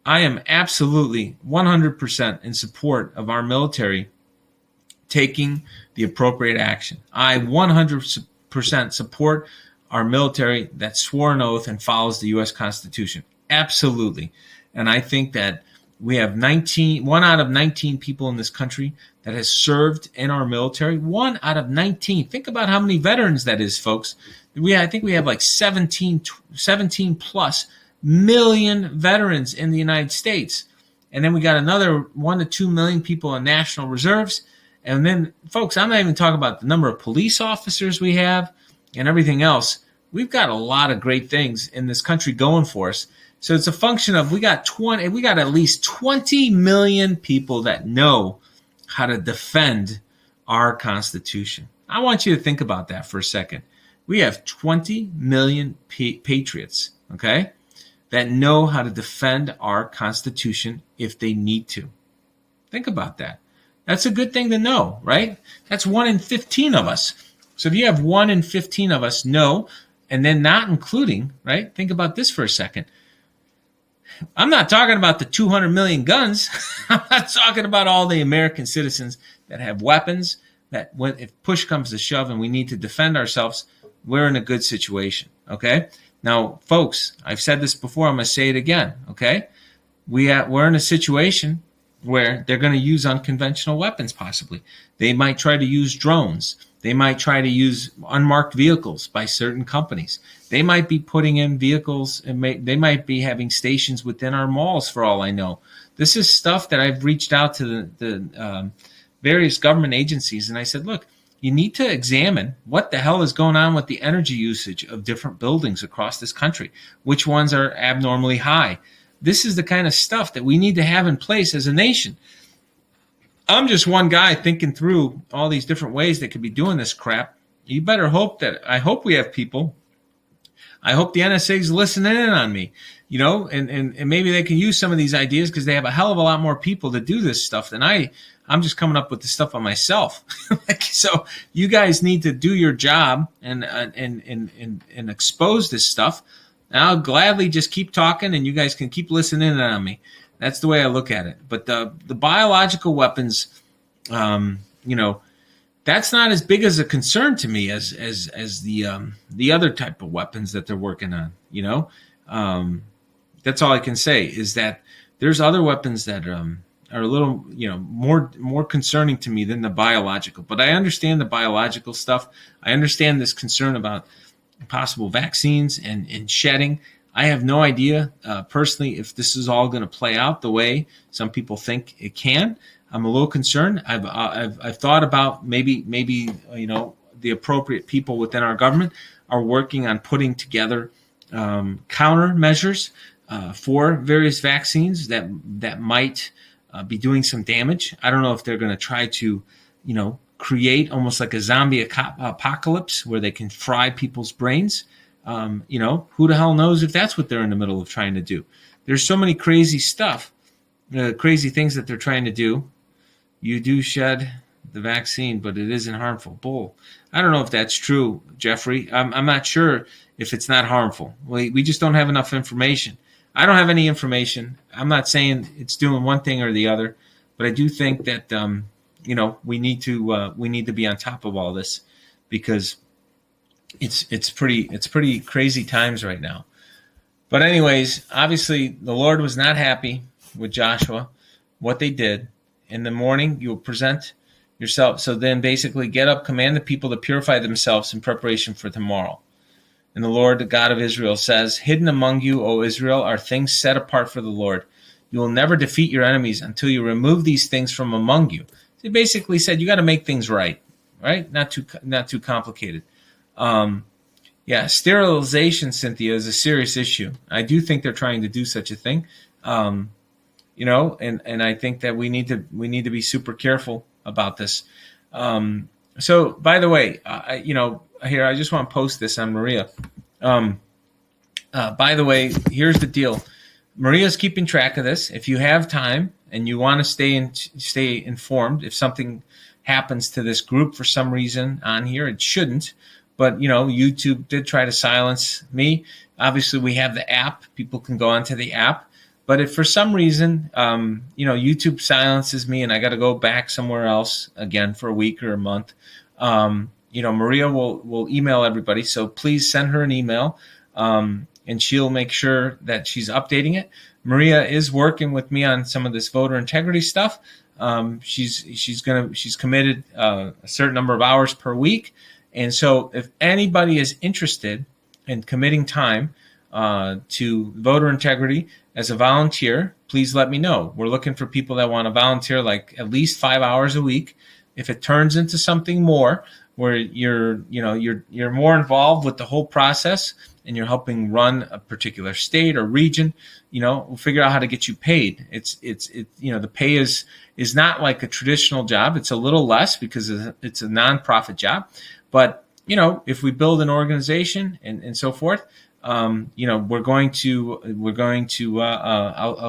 I am absolutely 100% in support of our military taking the appropriate action. I 100% support our military that swore an oath and follows the U.S. Constitution. Absolutely. And I think that we have 1 out of 19 people in this country that has served in our military. 1 out of 19. Think about how many veterans that is, folks. I think we have like 17 plus million veterans in the United States. And then we got another 1 to 2 million people in national reserves. And then, folks, I'm not even talking about the number of police officers we have and everything else. We've got a lot of great things in this country going for us. So it's a function of we got at least 20 million people that know how to defend our Constitution. I want you to think about that for a second. We have 20 million patriots, okay, that know how to defend our Constitution if they need to. Think about that. That's a good thing to know, right? That's 1 in 15 of us. So if you have 1 in 15 of us know, and then not including, right? Think about this for a second. I'm not talking about the 200 million guns. I'm not talking about all the American citizens that have weapons that if push comes to shove and we need to defend ourselves, we're in a good situation, okay? Now, folks, I've said this before. I'm going to say it again, okay? We're in a situation where they're going to use unconventional weapons possibly. They might try to use drones. They might try to use unmarked vehicles by certain companies. They might be putting in vehicles and they might be having stations within our malls for all I know. This is stuff that I've reached out to the various government agencies, and I said, look, you need to examine what the hell is going on with the energy usage of different buildings across this country. Which ones are abnormally high? This is the kind of stuff that we need to have in place as a nation. I'm just one guy thinking through all these different ways that could be doing this crap. You better hope I hope we have people. I hope the NSA is listening in on me, and maybe they can use some of these ideas because they have a hell of a lot more people to do this stuff than I'm just coming up with the stuff on myself. So you guys need to do your job and expose this stuff. And I'll gladly just keep talking, and you guys can keep listening in on me. That's the way I look at it. But the biological weapons, that's not as big as a concern to me as the other type of weapons that they're working on. That's all I can say is that there's other weapons that are a little more concerning to me than the biological. But I understand the biological stuff. I understand this concern about possible vaccines and shedding. I have no idea personally if this is all going to play out the way some people think it can. I'm a little concerned. I've thought about maybe the appropriate people within our government are working on putting together countermeasures for various vaccines that might be doing some damage. I don't know if they're going to try to create almost like a zombie apocalypse where they can fry people's brains. Who the hell knows if that's what they're in the middle of trying to do? There's so many crazy stuff, crazy things that they're trying to do. You do shed the vaccine, but it isn't harmful. Bull. I don't know if that's true, Jeffrey. I'm not sure if it's not harmful. We just don't have enough information. I don't have any information. I'm not saying it's doing one thing or the other, but I do think that we need to be on top of all this because it's pretty crazy times right now. But anyways, obviously the Lord was not happy with Joshua, what they did. In the morning, you will present yourself. So then basically get up, command the people to purify themselves in preparation for tomorrow. And the Lord, the God of Israel, says, hidden among you, O Israel, are things set apart for the Lord. You will never defeat your enemies until you remove these things from among you. He basically said, you got to make things right? Not too complicated. Sterilization, Cynthia, is a serious issue. I do think they're trying to do such a thing. And I think that we need to be super careful about this. So, by the way, here I just want to post this on Maria. By the way, here's the deal. Maria's keeping track of this. If you have time and you want to stay informed, if something happens to this group for some reason on here, it shouldn't. But YouTube did try to silence me. Obviously, we have the app. People can go onto the app. But if for some reason, YouTube silences me and I got to go back somewhere else again for a week or a month, Maria will email everybody. So please send her an email, and she'll make sure that she's updating it. Maria is working with me on some of this voter integrity stuff. She's committed a certain number of hours per week, and so if anybody is interested in committing time to voter integrity as a volunteer, please let me know. We're looking for people that want to volunteer like at least 5 hours a week. If it turns into something more where you're more involved with the whole process and you're helping run a particular state or region, we'll figure out how to get you paid. The pay is not like a traditional job. It's a little less because it's a nonprofit job. But, if we build an organization and so forth, I'll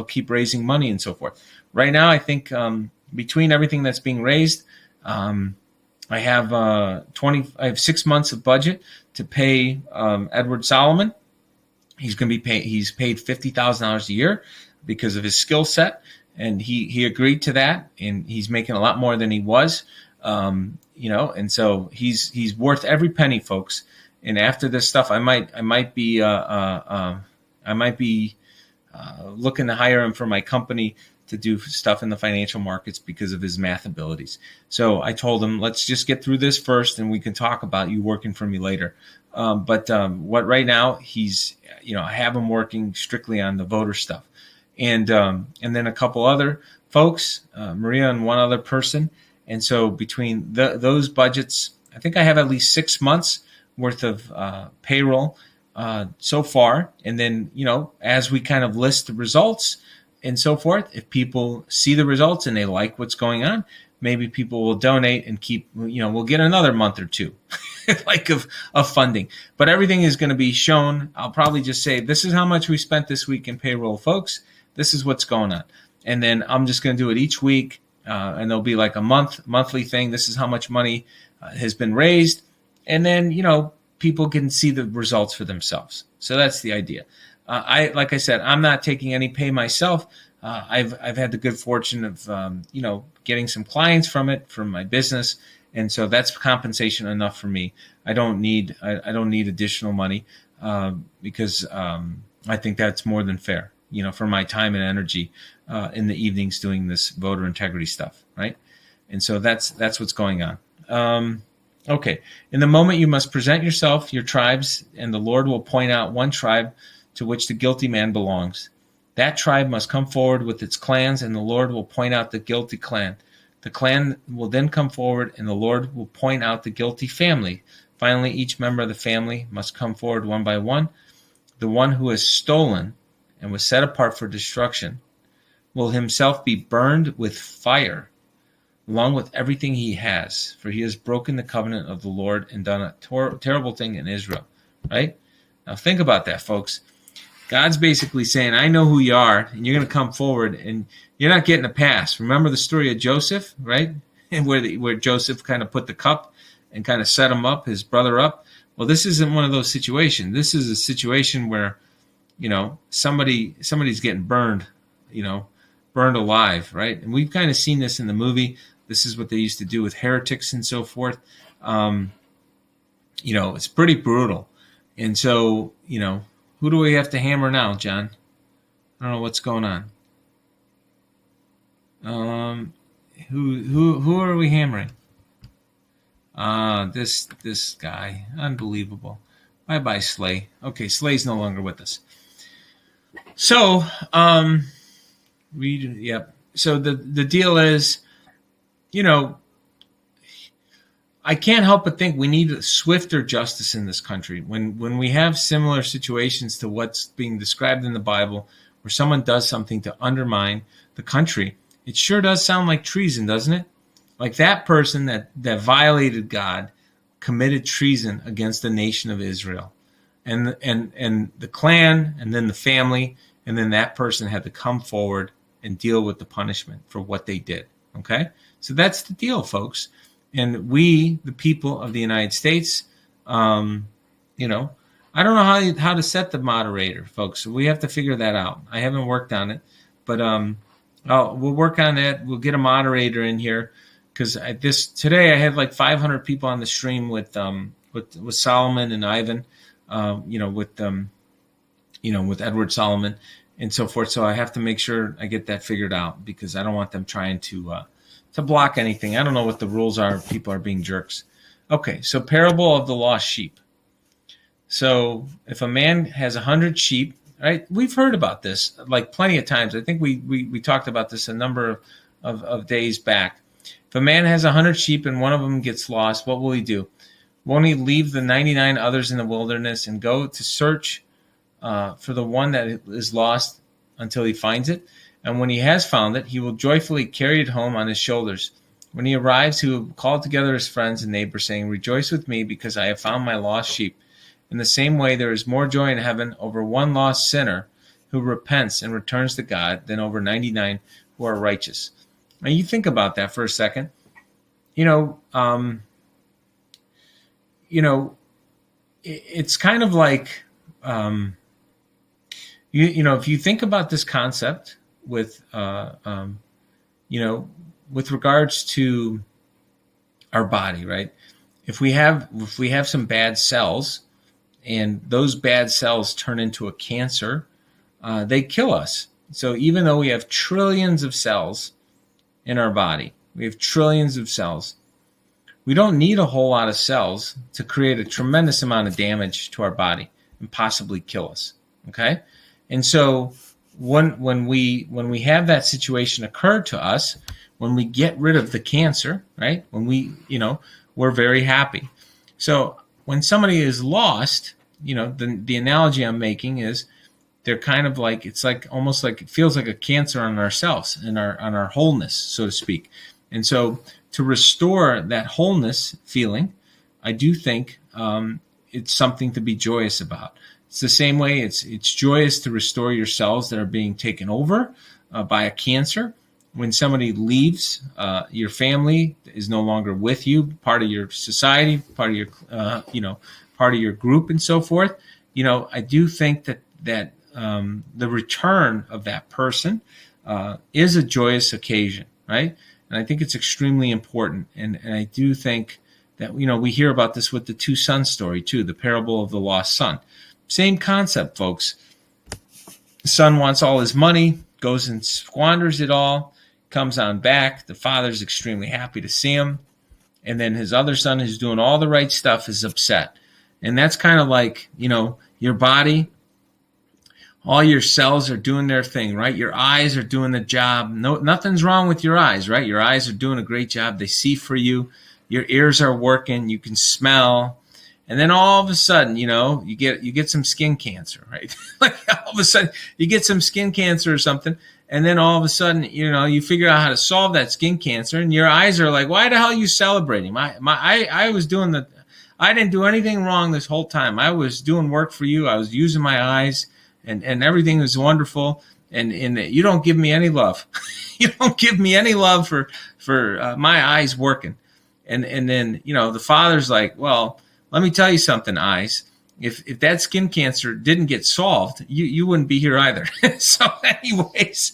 keep raising money and so forth. Right now, I think between everything that's being raised, I have 6 months of budget to pay Edward Solomon. He's paid $50,000 a year because of his skill set, and he agreed to that, and he's making a lot more than he was, and so he's worth every penny, folks. And after this stuff, I might be looking to hire him for my company to do stuff in the financial markets because of his math abilities. So I told him, let's just get through this first, and we can talk about you working for me later. But right now I have him working strictly on the voter stuff, and then a couple other folks, Maria and one other person. And so between those budgets, I think I have at least 6 months worth of payroll so far. And then, as we kind of list the results and so forth, if people see the results and they like what's going on, maybe people will donate and keep, we'll get another month or two like of funding. But everything is going to be shown. I'll probably just say, this is how much we spent this week in payroll, folks. This is what's going on. And then I'm just going to do it each week. And there'll be like a monthly thing. This is how much money has been raised. And then, people can see the results for themselves. So that's the idea. Like I said, I'm not taking any pay myself. I've had the good fortune of, getting some clients from it, from my business. And so that's compensation enough for me. I don't need additional money because I think that's more than fair, for my time and energy in the evenings doing this voter integrity stuff, right? And so that's what's going on. Okay. In the moment you must present yourself, your tribes, and the Lord will point out one tribe to which the guilty man belongs. That tribe must come forward with its clans, and the Lord will point out the guilty clan. The clan will then come forward, and the Lord will point out the guilty family. Finally, each member of the family must come forward one by one. The one who has stolen and was set apart for destruction will himself be burned with fire, along with everything he has, for he has broken the covenant of the Lord and done a terrible thing in Israel. Right? Now think about that, folks. God's basically saying, I know who you are, and you're going to come forward, and you're not getting a pass. Remember the story of Joseph, right? And where Joseph kind of put the cup and kind of set him up, his brother up. Well, this isn't one of those situations. This is a situation where, somebody's getting burned, burned alive, right? And we've kind of seen this in the movie. This is what they used to do with heretics and so forth. It's pretty brutal. And so, who do we have to hammer now, John? I don't know what's going on. Who are we hammering? This guy, unbelievable. Bye, Slay. Okay, Slay's no longer with us. So, So the deal is, I can't help but think we need swifter justice in this country. When we have similar situations to what's being described in the Bible, where someone does something to undermine the country, it sure does sound like treason, doesn't it? Like that person that violated God committed treason against the nation of Israel. And the clan, and then the family, and then that person had to come forward and deal with the punishment for what they did. Okay? So that's the deal, folks. And we, the people of the United States, I don't know how to set the moderator, folks. So we have to figure that out. I haven't worked on it, but we'll work on that. We'll get a moderator in here because today I had like 500 people on the stream with Solomon and Ivan, with Edward Solomon and so forth. So I have to make sure I get that figured out because I don't want them trying to block anything. I don't know what the rules are. People are being jerks. Okay, so parable of the lost sheep. So if a man has 100 sheep, right? We've heard about this like plenty of times. I think we talked about this a number of days back. If a man has 100 sheep and one of them gets lost, what will he do? Won't he leave the 99 others in the wilderness and go to search for the one that is lost until he finds it? And when he has found it, he will joyfully carry it home on his shoulders. When he arrives, he will call together his friends and neighbors, saying, "Rejoice with me, because I have found my lost sheep." In the same way, there is more joy in heaven over one lost sinner who repents and returns to God than over 99 who are righteous. Now, you think about that for a second. It's kind of like, if you think about this concept with regards to our body, right? If we have some bad cells and those bad cells turn into a cancer, they kill us. So even though we have trillions of cells in our body, we have trillions of cells, we don't need a whole lot of cells to create a tremendous amount of damage to our body and possibly kill us. Okay? And so when we have that situation occur to us, when we get rid of the cancer, right? When we're very happy. So when somebody is lost, the analogy I'm making is they're kind of like, it's like almost like it feels like a cancer on ourselves and on our wholeness, so to speak. And so to restore that wholeness feeling, I do think it's something to be joyous about. It's the same way it's joyous to restore your cells that are being taken over by a cancer. When somebody leaves, your family is no longer with you, part of your society, part of your part of your group, and so forth. I do think that the return of that person is a joyous occasion, right? And I think it's extremely important. And I do think that, we hear about this with the two sons story too, the parable of the lost son. Same concept, folks. The son wants all his money, goes and squanders it all, comes on back. The father's extremely happy to see him. And then his other son, who's doing all the right stuff, is upset. And that's kind of like, your body, all your cells are doing their thing, right? Your eyes are doing the job. No, nothing's wrong with your eyes, right? Your eyes are doing a great job. They see for you. Your ears are working. You can smell. And then all of a sudden, you get some skin cancer, right? Like all of a sudden you get some skin cancer or something. And then all of a sudden, you figure out how to solve that skin cancer, and your eyes are like, why the hell are you celebrating? I didn't do anything wrong this whole time. I was doing work for you. I was using my eyes, and everything was wonderful. And you don't give me any love. You don't give me any love for my eyes working. And then, the father's like, well, let me tell you something, eyes. If that skin cancer didn't get solved, you wouldn't be here either. So anyways,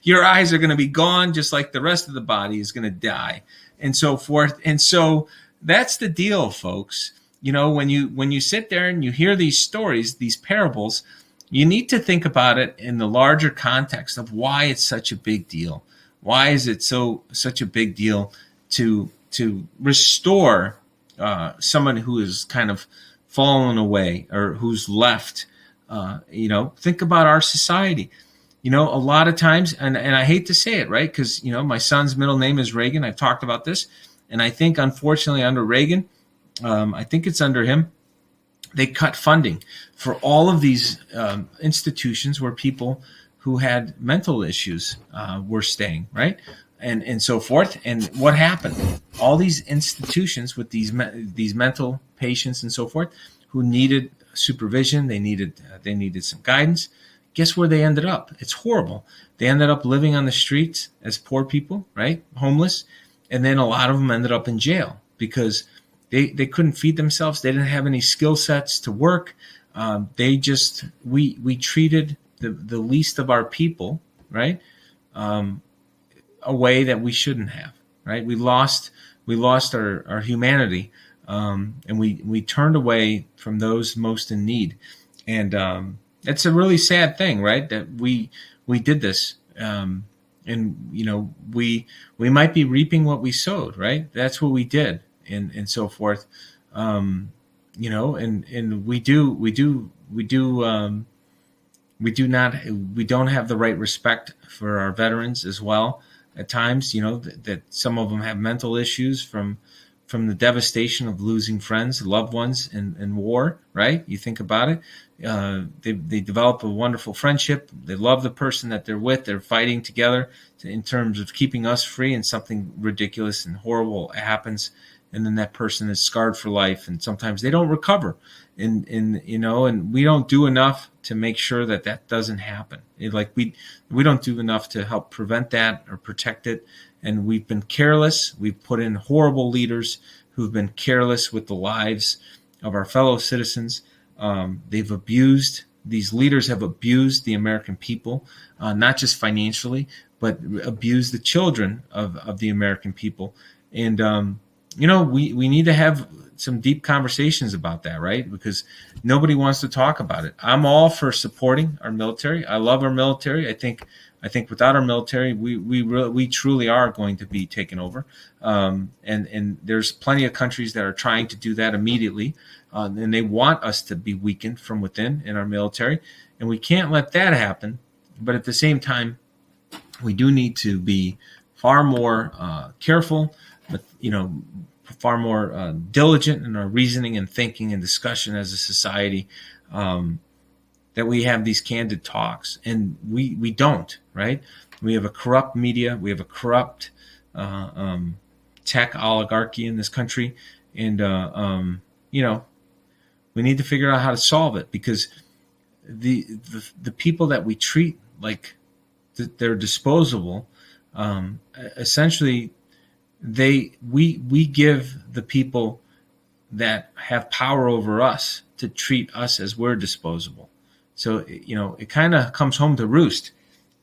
your eyes are going to be gone, just like the rest of the body is going to die, and so forth. And so that's the deal, folks. When you sit there and you hear these stories, these parables, you need to think about it in the larger context of why it's such a big deal. Why is it such a big deal to restore someone who is kind of fallen away or who's left? Think about our society. A lot of times, and I hate to say it, right? Because, my son's middle name is Reagan. I've talked about this. And I think, unfortunately, under Reagan, I think it's under him, they cut funding for all of these institutions where people who had mental issues were staying, right? And so forth. And what happened? All these institutions with these mental patients and so forth who needed supervision, they needed some guidance. Guess where they ended up? It's horrible. They ended up living on the streets as poor people, right? Homeless. And then a lot of them ended up in jail because they couldn't feed themselves. They didn't have any skill sets to work. We treated the least of our people, right? A way that we shouldn't have, right? We lost our humanity, and we turned away from those most in need. And it's a really sad thing, right? That we did this. And we might be reaping what we sowed, right? That's what we did, and so forth. And we don't have the right respect for our veterans as well. At times, that some of them have mental issues from the devastation of losing friends, loved ones in war, right? You think about it. They develop a wonderful friendship. They love the person that they're with. They're fighting together in terms of keeping us free, and something ridiculous and horrible happens, and then that person is scarred for life, and sometimes they don't recover. And we don't do enough to make sure that doesn't happen. We don't do enough to help prevent that or protect it. And we've been careless. We've put in horrible leaders who've been careless with the lives of our fellow citizens. These leaders have abused the American people, not just financially, but abused the children of the American people. And, we need to have some deep conversations about that, right? Because nobody wants to talk about it. I'm all for supporting our military. I love our military. I think without our military, we truly are going to be taken over. And there's plenty of countries that are trying to do that immediately. And they want us to be weakened from within in our military. And we can't let that happen But at the same time, we do need to be far more careful, but far more diligent in our reasoning and thinking and discussion as a society. That we have these candid talks, and we don't, right? We have a corrupt media, we have a corrupt tech oligarchy in this country, and we need to figure out how to solve it, because the people that we treat like they're disposable, essentially we give the people that have power over us to treat us as we're disposable. So it kind of comes home to roost.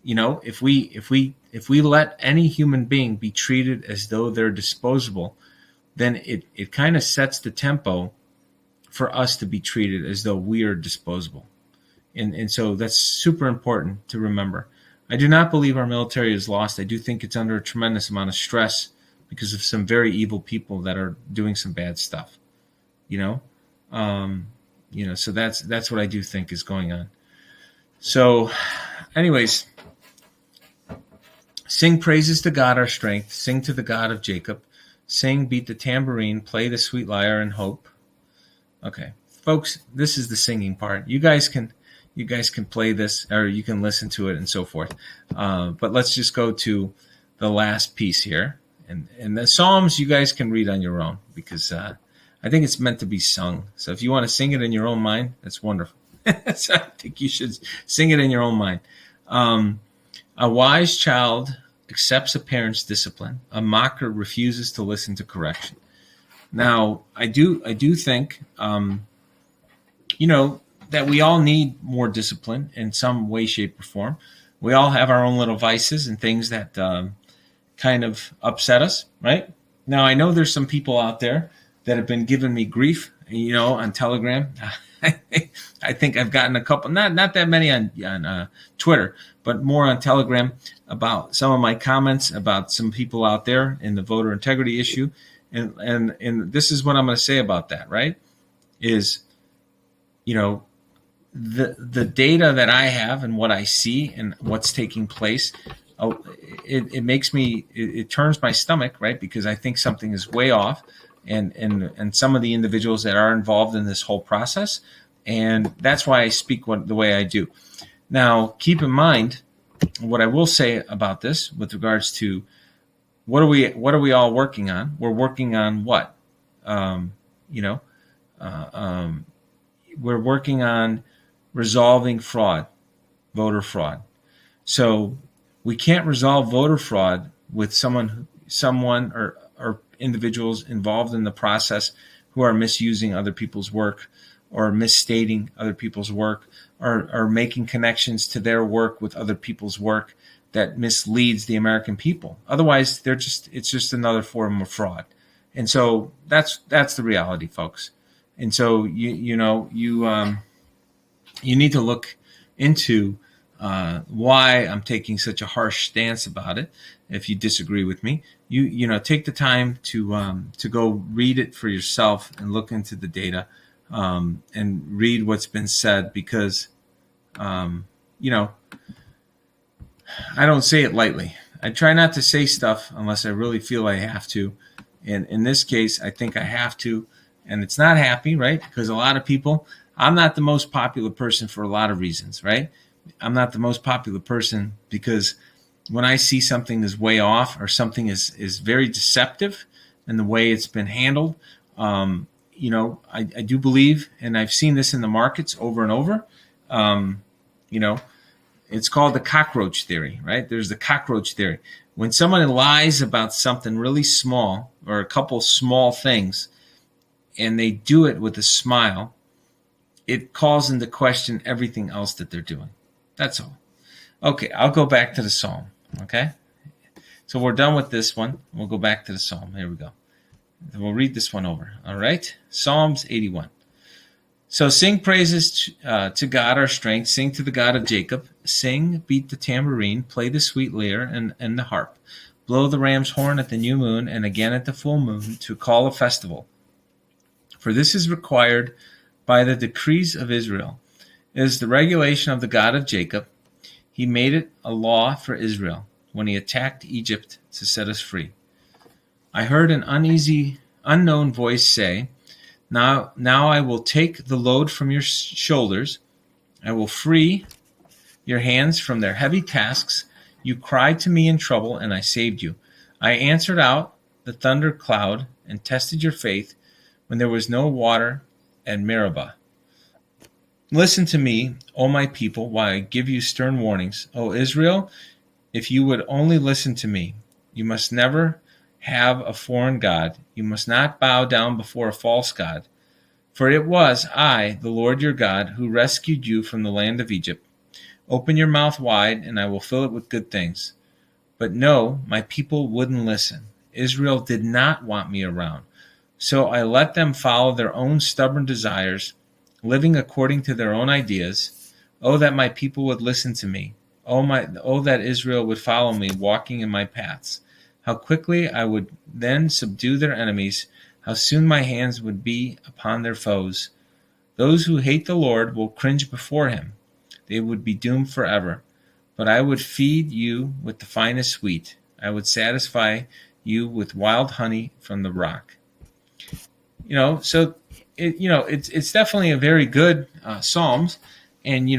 If we let any human being be treated as though they're disposable, then it kind of sets the tempo for us to be treated as though we are disposable. And so that's super important to remember. I do not believe our military is lost. I do think it's under a tremendous amount of stress because of some very evil people that are doing some bad stuff. So that's what I do think is going on. So, anyways, sing praises to God our strength, sing to the God of Jacob, sing, beat the tambourine, play the sweet lyre and hope. Okay, folks, this is the singing part. You guys can play this, or you can listen to it and so forth. But let's just go to the last piece here. And the Psalms you guys can read on your own, because I think it's meant to be sung. So if you want to sing it in your own mind, that's wonderful. So I think you should sing it in your own mind. A wise child accepts a parent's discipline. A mocker refuses to listen to correction. Now, I do think, that we all need more discipline in some way, shape, or form. We all have our own little vices and things that kind of upset us, right? Now, I know there's some people out there that have been giving me grief, on Telegram. I think I've gotten a couple, not that many on Twitter, but more on Telegram, about some of my comments about some people out there in the voter integrity issue. And this is what I'm going to say about that, right? Is, the data that I have and what I see and what's taking place, it makes me, it turns my stomach, right? Because I think something is way off, and some of the individuals that are involved in this whole process, and that's why I speak the way I do. Now, keep in mind what I will say about this with regards to what are we all working on? We're working on what? We're working on resolving fraud, voter fraud. So we can't resolve voter fraud with someone or individuals involved in the process who are misusing other people's work, or misstating other people's work, or making connections to their work with other people's work that misleads the American people. Otherwise, it's just another form of fraud. And so that's the reality, folks. And so you need to look into why I'm taking such a harsh stance about it. If you disagree with me, take the time to go read it for yourself and look into the data, and read what's been said, because I don't say it lightly. I try not to say stuff unless I really feel I have to. And in this case, I think I have to. And it's not happy, right? Because a lot of people, I'm not the most popular person for a lot of reasons, right? I'm not the most popular person because when I see something is way off, or something is very deceptive in the way it's been handled, I do believe, and I've seen this in the markets over and over, it's called the Cockroach Theory, right? There's the Cockroach Theory. When someone lies about something really small, or a couple small things, and they do it with a smile, it calls into question everything else that they're doing. That's all. Okay, I'll go back to the Psalm, okay? So we're done with this one. We'll go back to the Psalm. Here we go. We'll read this one over, all right? Psalms 81. So sing praises to God our strength. Sing to the God of Jacob. Sing, beat the tambourine, play the sweet lyre and the harp. Blow the ram's horn at the new moon, and again at the full moon, to call a festival. For this is required by the decrees of Israel. It is the regulation of the God of Jacob. He made it a law for Israel when he attacked Egypt to set us free. I heard an unknown voice say, Now I will take the load from your shoulders. I will free your hands from their heavy tasks. You cried to me in trouble, and I saved you. I answered out the thunder cloud and tested your faith when there was no water at Meribah. Listen to me, O my people, while I give you stern warnings. O Israel, if you would only listen to me, you must never have a foreign god. You must not bow down before a false god. For it was I, the Lord your God, who rescued you from the land of Egypt. Open your mouth wide, and I will fill it with good things. But no, my people wouldn't listen. Israel did not want me around. So I let them follow their own stubborn desires, living according to their own ideas. Oh, that my people would listen to me. Oh, that Israel would follow me, walking in my paths. How quickly I would then subdue their enemies. How soon my hands would be upon their foes. Those who hate the Lord will cringe before him. They would be doomed forever. But I would feed you with the finest wheat. I would satisfy you with wild honey from the rock. So it's definitely a very good Psalms, and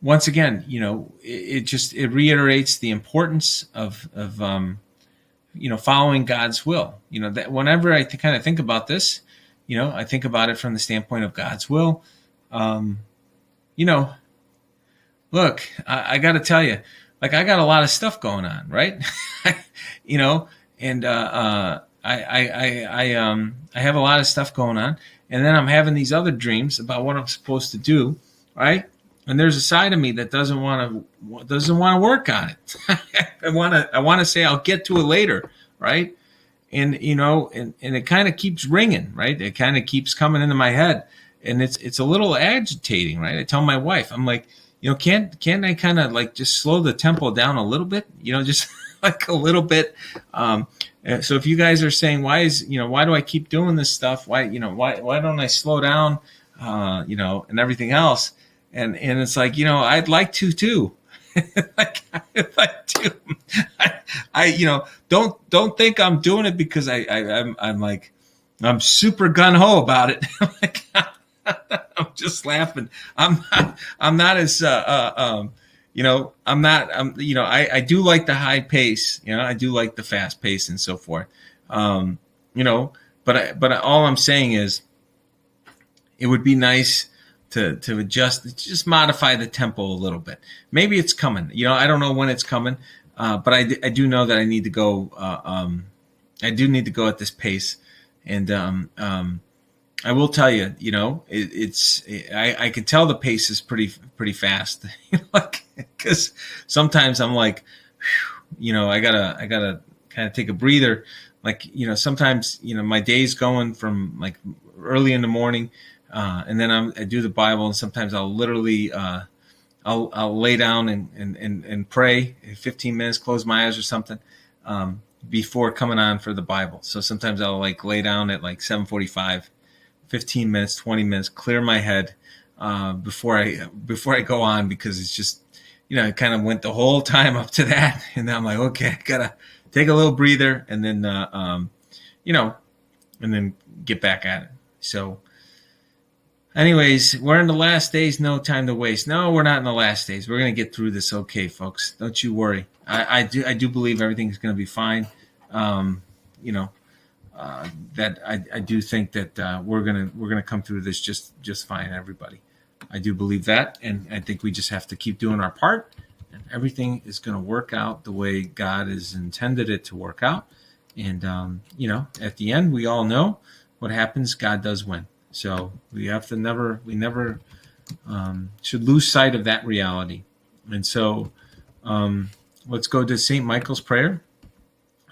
once again, it reiterates the importance of following God's will. That whenever I kind of think about this, I think about it from the standpoint of God's will. Look, I got to tell you, like, I got a lot of stuff going on, right? And I have a lot of stuff going on, and then I'm having these other dreams about what I'm supposed to do, right? And there's a side of me that doesn't want to work on it. I want to say I'll get to it later, right? And and it kind of keeps ringing, right? It kind of keeps coming into my head, and it's a little agitating, right? I tell my wife, I'm like, can't I kind of like just slow the tempo down a little bit, just like a little bit. So if you guys are saying, why do I keep doing this stuff? Why don't I slow down, and everything else? And it's like, I'd like to too. Like, I'd like to. I don't think I'm doing it because I'm like, I'm super gung ho about it. I'm just laughing. I'm not as I do like the high pace, I do like the fast pace and so forth. But all I'm saying is it would be nice to just modify the tempo a little bit. Maybe it's coming. I don't know when it's coming, but I do know that I need to go. I do need to go at this pace, and I will tell you, I can tell the pace is pretty fast, because sometimes I'm like, I gotta kind of take a breather. Like, sometimes, my day's going from like early in the morning, and then I do the Bible, and sometimes I'll literally, I'll lay down and pray 15 minutes, close my eyes or something, before coming on for the Bible. So sometimes I'll like lay down at like 7:45, 15 minutes, 20 minutes, clear my head, before I go on, because it's just, it kind of went the whole time up to that. And then I'm like, okay, I gotta take a little breather, and then, and then get back at it. So anyways, we're in the last days, no time to waste. No, we're not in the last days. We're going to get through this. Okay, folks, don't you worry. I do believe everything's going to be fine. That I do think that we're gonna come through this just fine, everybody. I do believe that, and I think we just have to keep doing our part, and everything is going to work out the way God has intended it to work out. And at the end, we all know what happens. God does win. So we never should lose sight of that reality. And so let's go to St. Michael's prayer.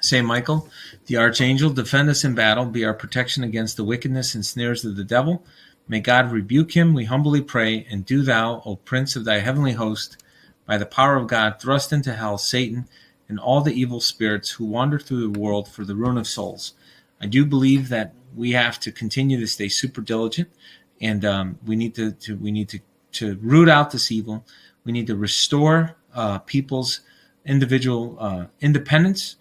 Saint Michael, the archangel, defend us in battle, be our protection against the wickedness and snares of the devil. May God rebuke him, we humbly pray, and do thou, O Prince of thy heavenly host, by the power of God, thrust into hell Satan and all the evil spirits who wander through the world for the ruin of souls. I do believe that we have to continue to stay super diligent, and we need to to root out this evil. We need to restore people's individual independence,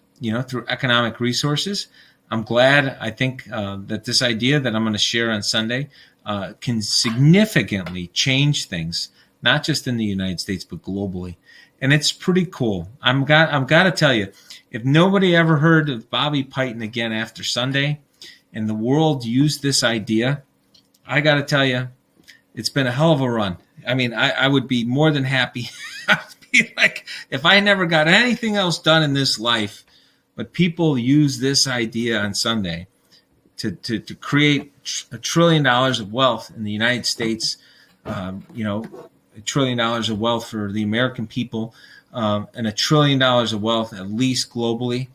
through economic resources. I'm glad. I think that this idea that I'm going to share on Sunday can significantly change things, not just in the United States, but globally. And it's pretty cool. I'm got to tell you, if nobody ever heard of Bobby Piton again after Sunday, and the world used this idea, I got to tell you, it's been a hell of a run. I mean, I would be more than happy. I'd be like, if I never got anything else done in this life, but people use this idea on Sunday to create $1 trillion of wealth in the United States, $1 trillion of wealth for the American people, and $1 trillion of wealth at least globally.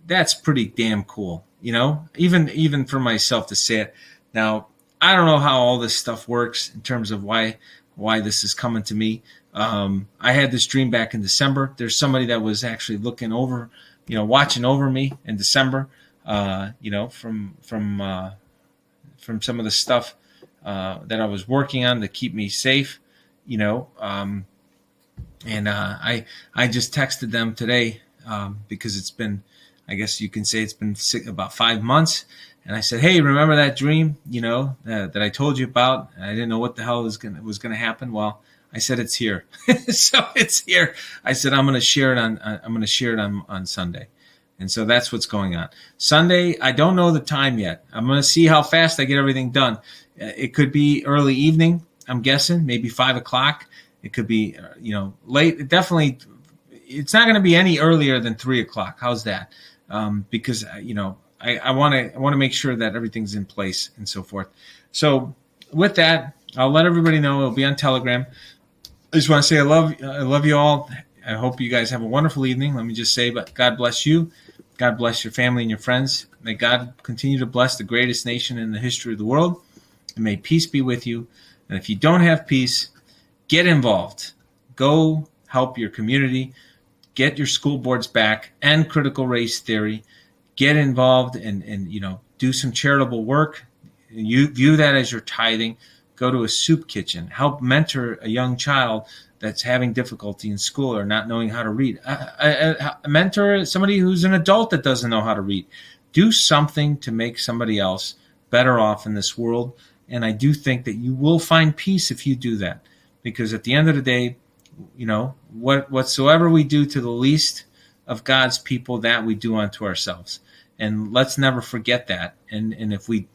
That's pretty damn cool, even for myself to say it. Now, I don't know how all this stuff works in terms of why this is coming to me. I had this dream back in December. There's somebody that was actually looking over, watching over me in December, from some of the stuff that I was working on to keep me safe, and I just texted them today because it's been, I guess you can say it's been about 5 months. And I said, hey, remember that dream, that I told you about? I didn't know what the hell was going to happen. Well, I said, it's here. So it's here. I said, I'm going to share it on Sunday. And so that's what's going on. Sunday, I don't know the time yet. I'm going to see how fast I get everything done. It could be early evening, I'm guessing, maybe 5 o'clock. It could be, late. Definitely, it's not going to be any earlier than 3 o'clock. How's that? Because, I want to make sure that everything's in place and so forth. So with that, I'll let everybody know. It'll be on Telegram. I just want to say I love you all. I hope you guys have a wonderful evening. Let me just say, but God bless you. God bless your family and your friends. May God continue to bless the greatest nation in the history of the world. And may peace be with you. And if you don't have peace, get involved. Go help your community. Get your school boards back. End critical race theory. Get involved and do some charitable work. You view that as your tithing. Go to a soup kitchen. Help mentor a young child that's having difficulty in school or not knowing how to read. Mentor somebody who's an adult that doesn't know how to read. Do something to make somebody else better off in this world. And I do think that you will find peace if you do that. Because at the end of the day, whatsoever we do to the least of God's people, that we do unto ourselves. And let's never forget that. And if we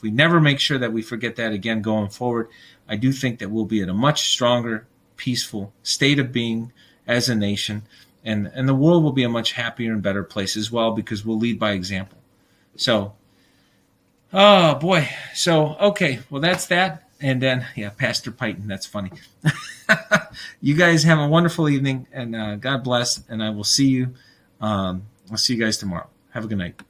never make sure that we forget that again going forward, I do think that we'll be at a much stronger, peaceful state of being as a nation, and the world will be a much happier and better place as well, because we'll lead by example. So, oh boy. So, okay. Well, that's that. And then, Pastor Piton. That's funny. You guys have a wonderful evening, and God bless. And I will see you. I'll see you guys tomorrow. Have a good night.